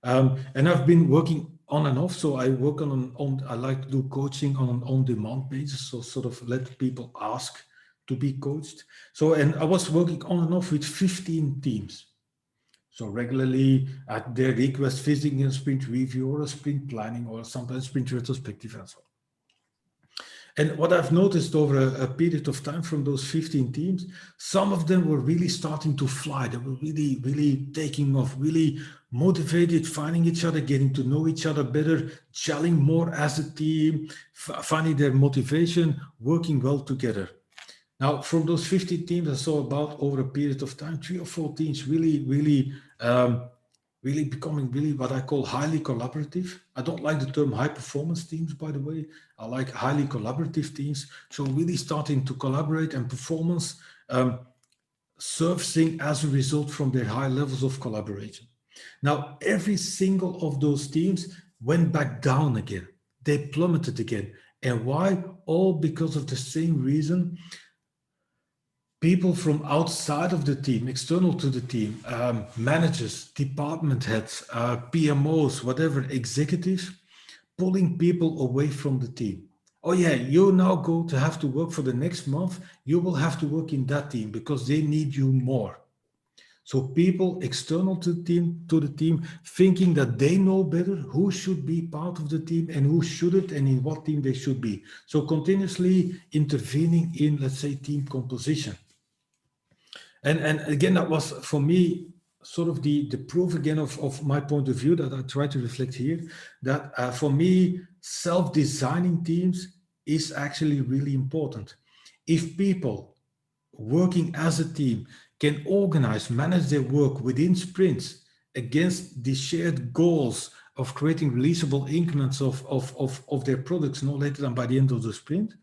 And I've been working on and off, so I work I like to do coaching on an on-demand basis, so sort of let people ask to be coached. So, and I was working on and off with 15 teams. So regularly at their request, visiting a sprint review or a sprint planning or sometimes sprint retrospective and so on. And what I've noticed over a period of time from those 15 teams, some of them were really starting to fly. They were really, really taking off, really motivated, finding each other, getting to know each other better, gelling more as a team, finding their motivation, working well together. Now, from those 50 teams, I saw about over a period of time, 3 or 4 teams really becoming really what I call highly collaborative. I don't like the term high performance teams, by the way. I like highly collaborative teams. So really starting to collaborate and performance surfacing as a result from their high levels of collaboration. Now, every single of those teams went back down again. They plummeted again. And why? All because of the same reason. People from outside of the team, external to the team, managers, department heads, PMOs, whatever, executives, pulling people away from the team. Oh yeah, you now go to have to work for the next month. You will have to work in that team because they need you more. So people external to the team thinking that they know better who should be part of the team and who shouldn't and in what team they should be. So continuously intervening in, let's say, team composition. And again, that was for me sort of the proof again of my point of view that I try to reflect here, that for me, self-designing teams is actually really important. If people working as a team can organize, manage their work within sprints against the shared goals of creating releasable increments of their products no later than by the end of the sprint,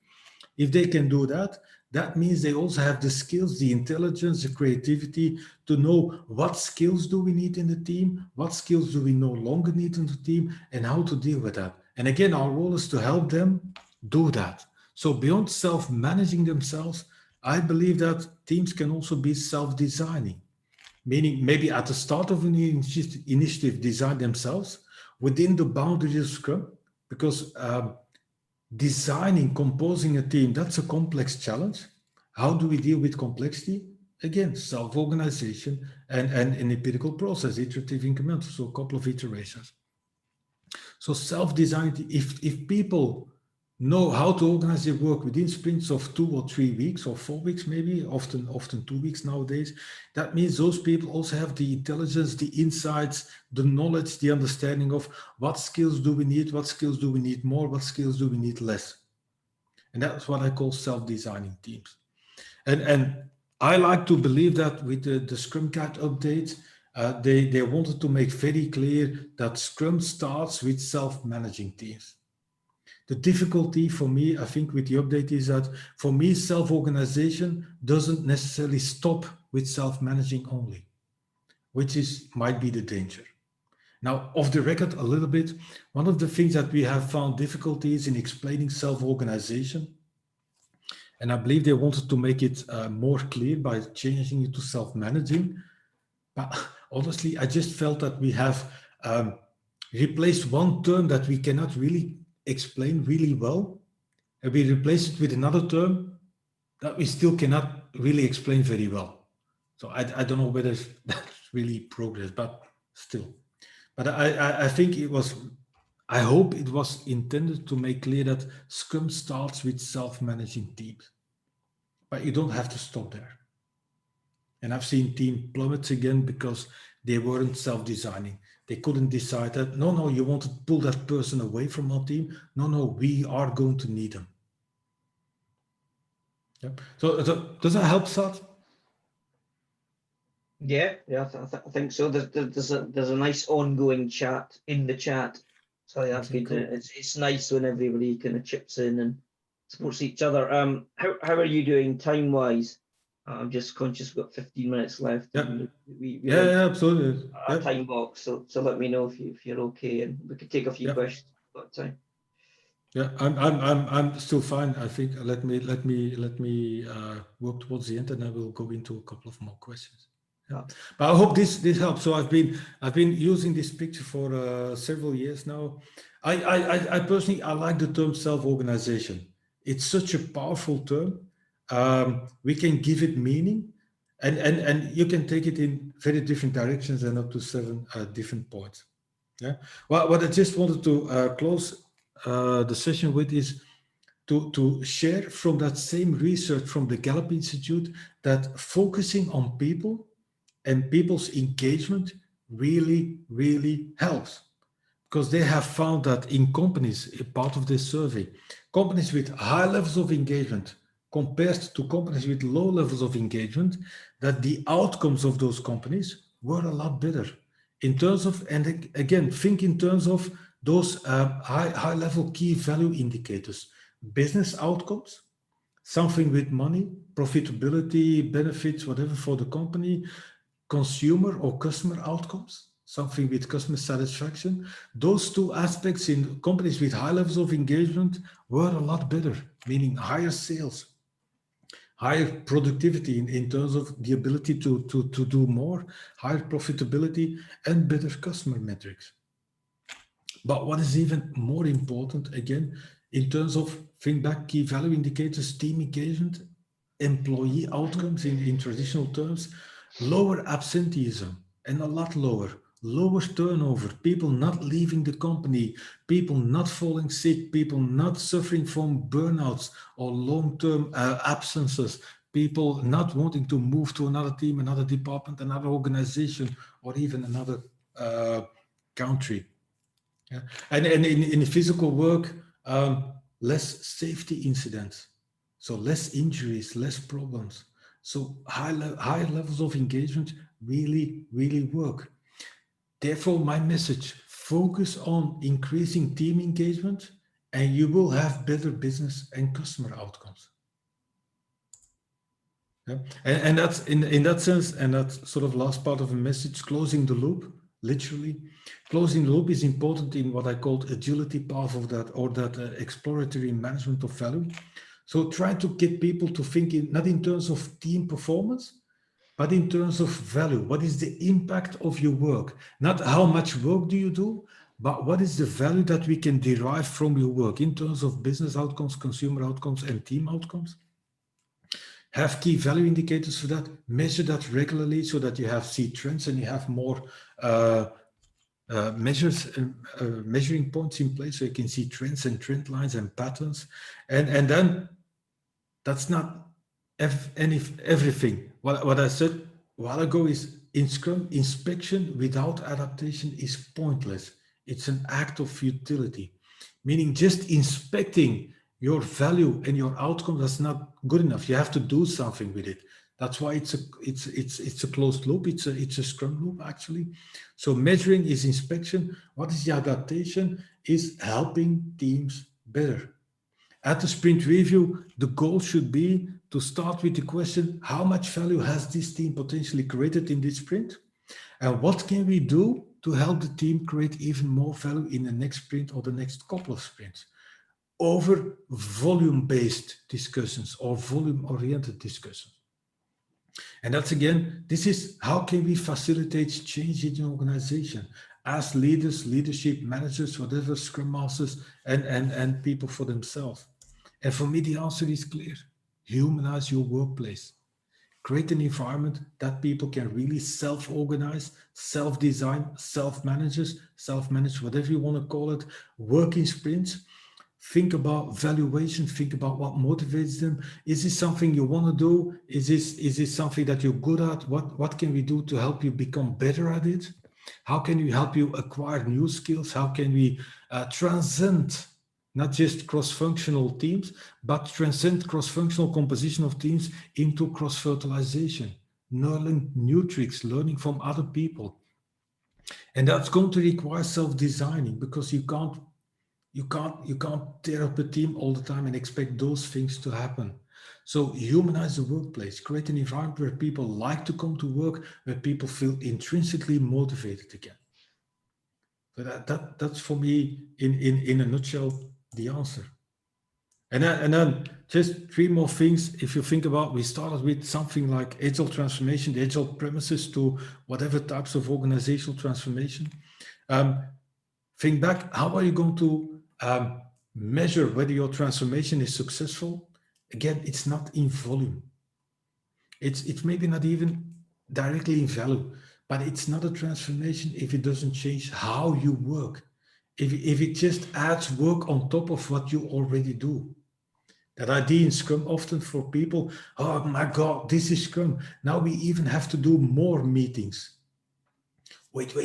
if they can do that, that means they also have the skills, the intelligence, the creativity to know what skills do we need in the team, what skills do we no longer need in the team, and how to deal with that. And again, our role is to help them do that. So beyond self-managing themselves, I believe that teams can also be self-designing, meaning maybe at the start of an initiative, design themselves within the boundaries of Scrum, because designing, composing a team, that's a complex challenge. How do we deal with complexity? Again, self-organization and an empirical process, iterative incremental, so a couple of iterations. So self-design, if people know how to organize their work within sprints of 2 or 3 weeks or 4 weeks, maybe often 2 weeks nowadays, that means those people also have the intelligence, the insights, the knowledge, the understanding of what skills do we need, what skills do we need more, what skills do we need less. And that's what I call self-designing teams. And I like to believe that with the Scrum Guide update, they wanted to make very clear that Scrum starts with self-managing teams. The difficulty for me, I think, with the update is that for me, self-organization doesn't necessarily stop with self-managing only, which might be the danger. Now, off the record a little bit, one of the things that we have found difficulties in explaining self-organization, and I believe they wanted to make it more clear by changing it to self-managing. But honestly, I just felt that we have replaced one term that we cannot really explain really well, and we replace it with another term that we still cannot really explain very well. So I don't know whether that's really progress, but still. But I think it was, I hope it was intended to make clear that Scrum starts with self-managing teams. But you don't have to stop there. And I've seen team plummets again because they weren't self-designing. They couldn't decide that, no, you want to pull that person away from our team. No, we are going to need them. Yep. So does that help, Sat? Yeah, I think so. There's a nice ongoing chat in the chat. So that's Okay, good. cool. It's nice when everybody kind of chips in and supports each other. How are you doing time wise? I'm just conscious we've got 15 minutes left. Yep. We Yeah, absolutely. a Yep. time box, so let me know if you're okay, and we could take a few Yep. questions. Got time. Yeah, I'm still fine. I think let me work towards the end, and I will go into a couple of more questions. Yeah. But I hope this helps. So I've been using this picture for several years now. I personally I like the term self-organization. It's such a powerful term. We can give it meaning, and you can take it in very different directions and up to 7 different points. Yeah. Well, what I just wanted to close the session with is to share from that same research from the Gallup Institute that focusing on people and people's engagement really, really helps. Because they have found that in companies, a part of this survey, companies with high levels of engagement compared to companies with low levels of engagement, that the outcomes of those companies were a lot better. In terms of, and again, think in terms of those high level key value indicators, business outcomes, something with money, profitability, benefits, whatever for the company, consumer or customer outcomes, something with customer satisfaction. Those two aspects in companies with high levels of engagement were a lot better, meaning higher sales, higher productivity in terms of the ability to do more, higher profitability, and better customer metrics. But what is even more important, again, in terms of think back key value indicators, team engagement, employee outcomes in traditional terms, lower absenteeism, and a lot lower turnover, people not leaving the company, people not falling sick, people not suffering from burnouts or long-term absences, people not wanting to move to another team, another department, another organization, or even another uh, country. Yeah. And in physical work, less safety incidents, so less injuries, less problems. So higher levels of engagement really work. Therefore, my message, focus on increasing team engagement and you will have better business and customer outcomes. Yeah. And that's in that sense, and that's sort of last part of the message, closing the loop, literally. Closing the loop is important in what I called agility path of that, or that exploratory management of value. So try to get people to think not in terms of team performance, but in terms of value. What is the impact of your work? Not how much work do you do, but what is the value that we can derive from your work in terms of business outcomes, consumer outcomes, and team outcomes? Have key value indicators for that, measure that regularly so that you have see trends and you have more uh, measuring points in place so you can see trends and trend lines and patterns. And then that's not everything. What I said a while ago is in Scrum, inspection without adaptation is pointless. It's an act of futility, meaning just inspecting your value and your outcome that's not good enough. You have to do something with it. That's why it's a closed loop. It's a Scrum loop actually. So measuring is inspection. What is the adaptation? Is helping teams better. At the sprint review, the goal should be to start with the question, how much value has this team potentially created in this sprint? And what can we do to help the team create even more value in the next sprint or the next couple of sprints? Over volume-based discussions or volume-oriented discussions. And that's again, this is how can we facilitate change in an organization as leaders, leadership managers, whatever, scrum masters, and people for themselves. And for me, the answer is clear. Humanize your workplace. Create an environment that people can really self-organize, self-design, self-manage, whatever you want to call it, work in sprints. Think about valuation, think about what motivates them. Is this something you want to do? Is this something that you're good at? What can we do to help you become better at it? How can we help you acquire new skills? How can we transcend not just cross-functional teams, but transcend cross-functional composition of teams into cross-fertilization, learning new tricks, learning from other people. And that's going to require self-designing because you can't tear up a team all the time and expect those things to happen. So humanize the workplace, create an environment where people like to come to work, where people feel intrinsically motivated again. So that's for me in a nutshell the answer. And then just three more things. If you think about, we started with something like agile transformation, the agile premises to whatever types of organizational transformation. Think back, how are you going to measure whether your transformation is successful? Again, it's not in volume. It's maybe not even directly in value, but it's not a transformation if it doesn't change how you work. If it just adds work on top of what you already do. That idea in Scrum often for people, oh my God, this is Scrum. Now we even have to do more meetings. Wait.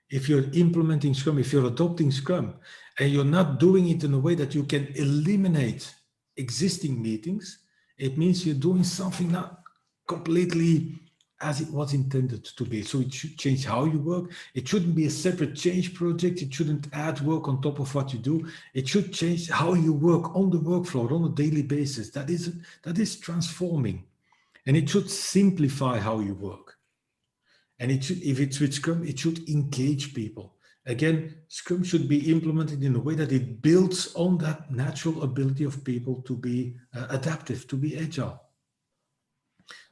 If you're implementing Scrum, if you're adopting Scrum, and you're not doing it in a way that you can eliminate existing meetings, it means you're doing something not completely as it was intended to be. So it should change how you work. It shouldn't be a separate change project. It shouldn't add work on top of what you do. It should change how you work on the workflow on a daily basis. That is transforming. And it should simplify how you work. And it should, if it's with Scrum, it should engage people. Again, Scrum should be implemented in a way that it builds on that natural ability of people to be adaptive, to be agile.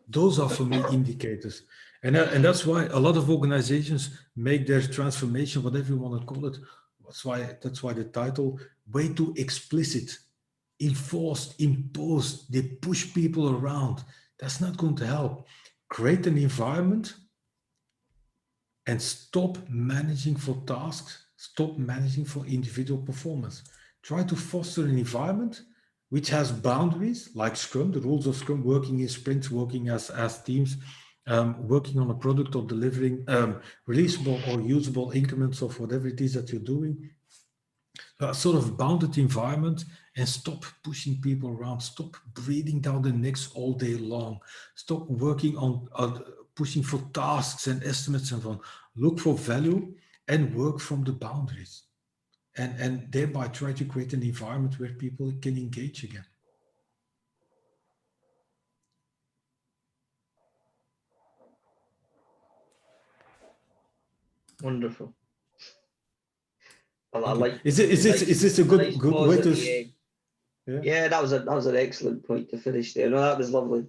Those are for me indicators. And that's why a lot of organizations make their transformation, whatever you want to call it. That's why the title, way too explicit, enforced, imposed, they push people around. That's not going to help. create an environment and stop managing for tasks, stop managing for individual performance. Try to foster an environment which has boundaries like Scrum, the rules of Scrum, working in sprints, working as teams, working on a product or delivering releasable or usable increments of whatever it is that you're doing. A sort of bounded environment, and stop pushing people around, stop breathing down their necks all day long, stop working on pushing for tasks and estimates and so on. Look for value and work from the boundaries, and thereby try to create an environment where people can engage again. Wonderful. I like. Is this a good way to? Yeah, that was an excellent point to finish there. No, that was lovely.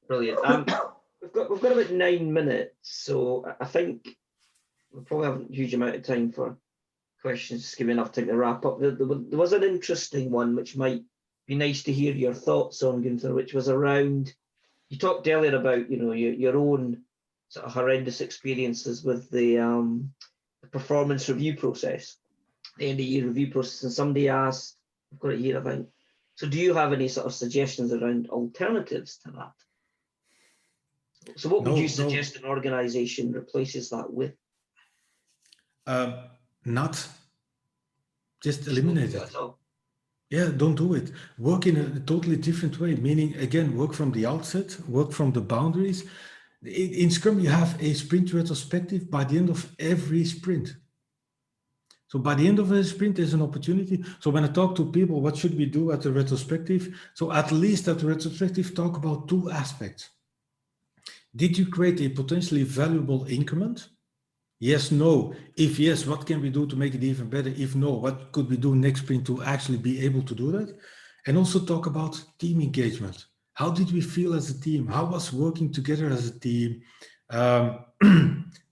Brilliant. We've got about 9 minutes, so I think we probably have a huge amount of time for questions. Just give me enough time to wrap up. There was an interesting one which might be nice to hear your thoughts on, Gunther, which was around. You talked earlier about your own sort of horrendous experiences with the performance review process, the end of year review process, and somebody asked, I've got it here, I think. So do you have any sort of suggestions around alternatives to that? So what would you suggest an organization replaces that with? Not just eliminate it. At all. Yeah, don't do it. Work in a totally different way, meaning, again, work from the outset, work from the boundaries. In Scrum, you have a sprint retrospective by the end of every sprint. So by the end of a sprint, there's an opportunity. So when I talk to people, what should we do at the retrospective? So at least at the retrospective, talk about two aspects. Did you create a potentially valuable increment? Yes, no. If yes, what can we do to make it even better? If no, what could we do next sprint to actually be able to do that? And also talk about team engagement. How did we feel as a team? How was working together as a team?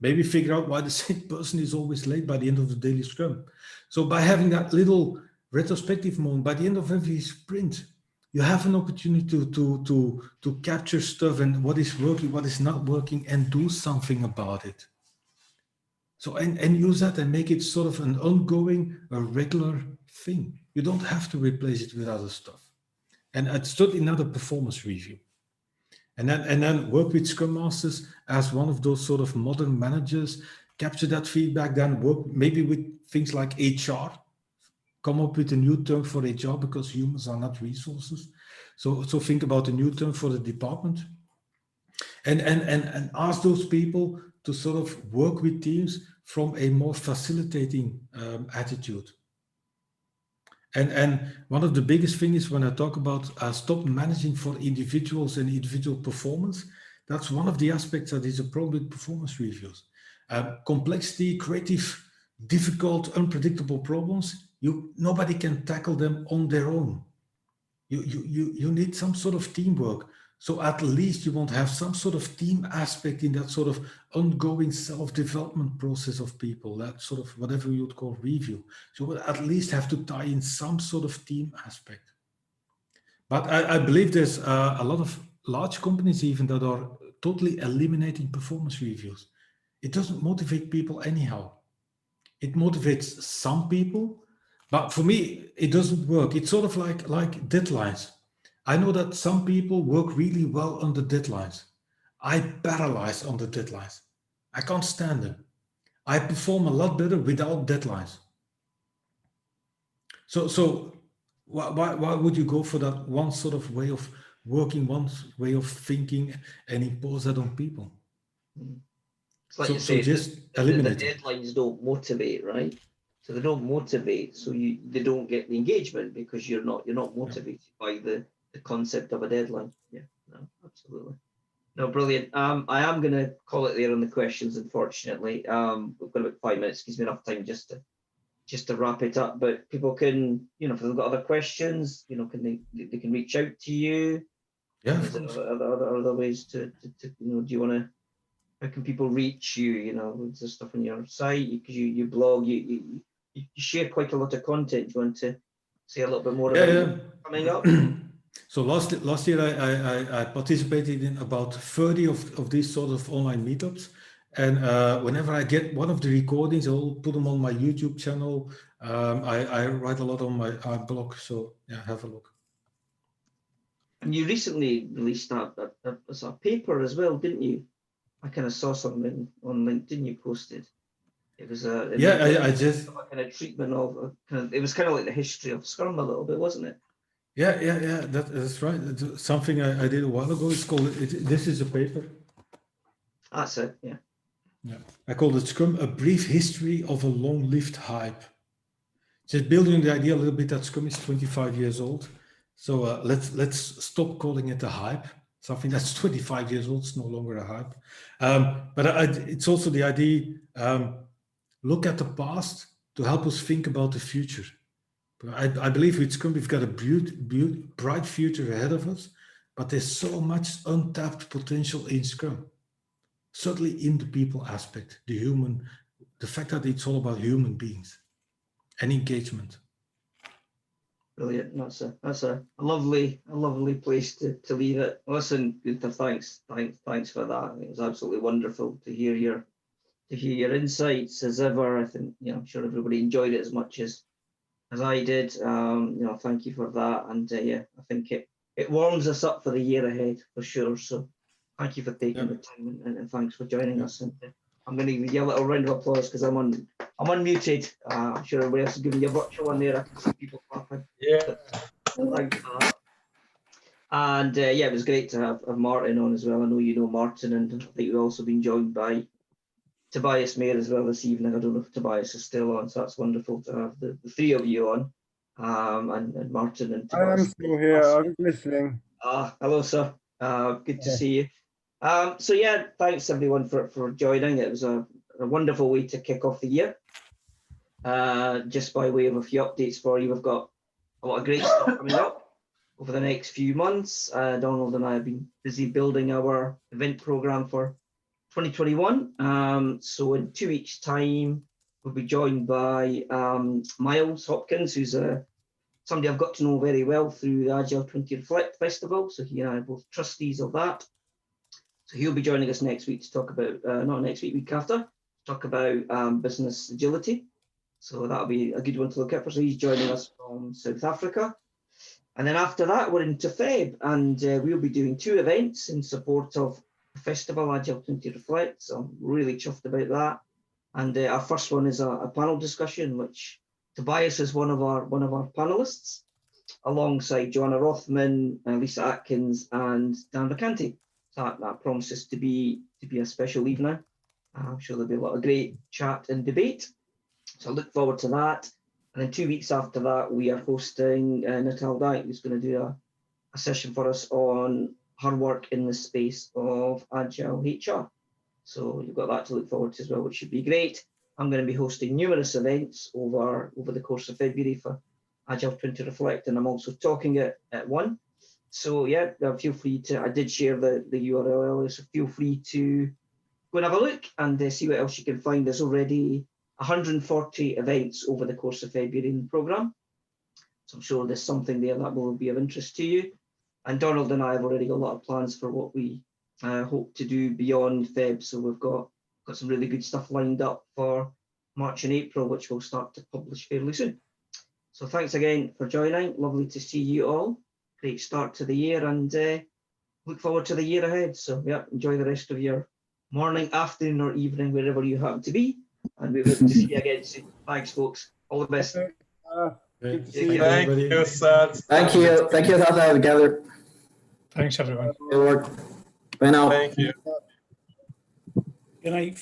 Maybe figure out why the same person is always late by the end of the daily Scrum. So by having that little retrospective moment by the end of every sprint, you have an opportunity to capture stuff and what is working, what is not working, and do something about it. So and use that and make it sort of an ongoing, a regular thing. You don't have to replace it with other stuff. And it's certainly not a performance review. And then work with Scrum Masters as one of those sort of modern managers, capture that feedback, then work maybe with things like HR, come up with a new term for HR because humans are not resources. So think about a new term for the department. And ask those people to sort of work with teams from a more facilitating attitude. And one of the biggest things when I talk about stop managing for individuals and individual performance, that's one of the aspects that is a problem with performance reviews. Complexity, creative, difficult, unpredictable problems, nobody can tackle them on their own. You need some sort of teamwork. So at least you won't have some sort of team aspect in that sort of ongoing self-development process of people, that sort of whatever you would call review. So we'll at least have to tie in some sort of team aspect. But I believe there's a lot of large companies even that are totally eliminating performance reviews. It doesn't motivate people anyhow. It motivates some people, but for me, it doesn't work. It's sort of like deadlines. I know that some people work really well under deadlines. I paralyze under deadlines. I can't stand them. I perform a lot better without deadlines. So why would you go for that one sort of way of working, one way of thinking, and impose that on people? It's like you say, just the eliminate it. deadlines don't motivate, right? So they don't motivate, so they don't get the engagement because you're not motivated by the concept of a deadline. Yeah, no, absolutely. No, brilliant. I am going to call it there on the questions, unfortunately. We've got about 5 minutes, gives me enough time just to wrap it up. But people can, if they've got other questions, they can reach out to you. Yeah. Is there other ways to do you want to? How can people reach you? Is there stuff on your site? Because you blog, you share quite a lot of content. Do you want to say a little bit more about coming up? So last year I participated in about 30 of these sort of online meetups. And whenever I get one of the recordings, I'll put them on my YouTube channel. I write a lot on my blog, so yeah, have a look. And you recently released a paper as well, didn't you? I kind of saw something on LinkedIn you posted. It was I just kind of treatment of it was kind of like the history of Scrum a little bit, wasn't it? yeah. That's right. It's something I did a while ago. It's called this is a paper. That's it. Yeah. Yeah, I called it Scrum: A Brief History of a Long-Lived Hype. Just building the idea a little bit that Scrum is 25 years old. So let's stop calling it a hype. Something that's 25 years old is no longer a hype. But it's also the idea, look at the past to help us think about the future. I believe with Scrum, we've got a bright future ahead of us, but there's so much untapped potential in Scrum. Certainly in the people aspect, the fact that it's all about human beings and engagement. Brilliant. That's a lovely place to leave it. Listen, Gunther, thanks for that. It was absolutely wonderful to hear your insights as ever. I think I'm sure everybody enjoyed it as much as I did. Thank you for that. And yeah, I think it warms us up for the year ahead for sure. So thank you for taking the time and thanks for joining us. And I'm going to give you a little round of applause because I'm unmuted. I'm sure everybody else is giving you a virtual one there. I can see people clapping. Yeah. Thanks for that. And yeah, it was great to have Martin on as well. I know you know Martin, and I think we've also been joined by Tobias Mayer as well this evening. I don't know if Tobias is still on, so that's wonderful to have the three of you on, and Martin and Tobias. I'm still here. I'm listening. Hello, sir. Good to see you. So yeah, thanks everyone for joining. It was a wonderful way to kick off the year. Just by way of a few updates for you, we've got a lot of great stuff coming up over the next few months. Donald and I have been busy building our event program for 2021. So in 2 weeks' time, we'll be joined by Miles Hopkins, who's somebody I've got to know very well through the Agile 20 Reflect Festival. So he and I are both trustees of that. So he'll be joining us next week to talk about, not next week, week after, talk about business agility. So that'll be a good one to look at for. So he's joining us from South Africa. And then after that, we're into Feb, and we'll be doing 2 events in support of the festival, Agile 20 Reflect. So I'm really chuffed about that. And our first one is a panel discussion, which Tobias is one of our panelists, alongside Joanna Rothman, Lisa Atkins, and Dan Vacanti. So that promises to be a special evening. I'm sure there'll be a lot of great chat and debate. So I look forward to that. And then 2 weeks after that, we are hosting Natal Dyke, who's going to do a session for us on her work in the space of Agile HR. So you've got that to look forward to as well, which should be great. I'm going to be hosting numerous events over the course of February for Agile 20 Reflect, and I'm also talking at one. So yeah, feel free to, I did share the URL earlier, so feel free to go and have a look and see what else you can find. There's already 140 events over the course of February in the programme. So I'm sure there's something there that will be of interest to you. And Donald and I have already got a lot of plans for what we hope to do beyond Feb. So we've got some really good stuff lined up for March and April, which we'll start to publish fairly soon. So thanks again for joining. Lovely to see you all. Great start to the year, and look forward to the year ahead. So yeah, enjoy the rest of your morning, afternoon, or evening, wherever you happen to be. And we hope to see you again soon. Thanks, folks. All the best. Good to see you. Thank you, Seth. Thank you. Thank you, Tata, together. Thanks, everyone. Good work. Bye now. Thank you. Good night.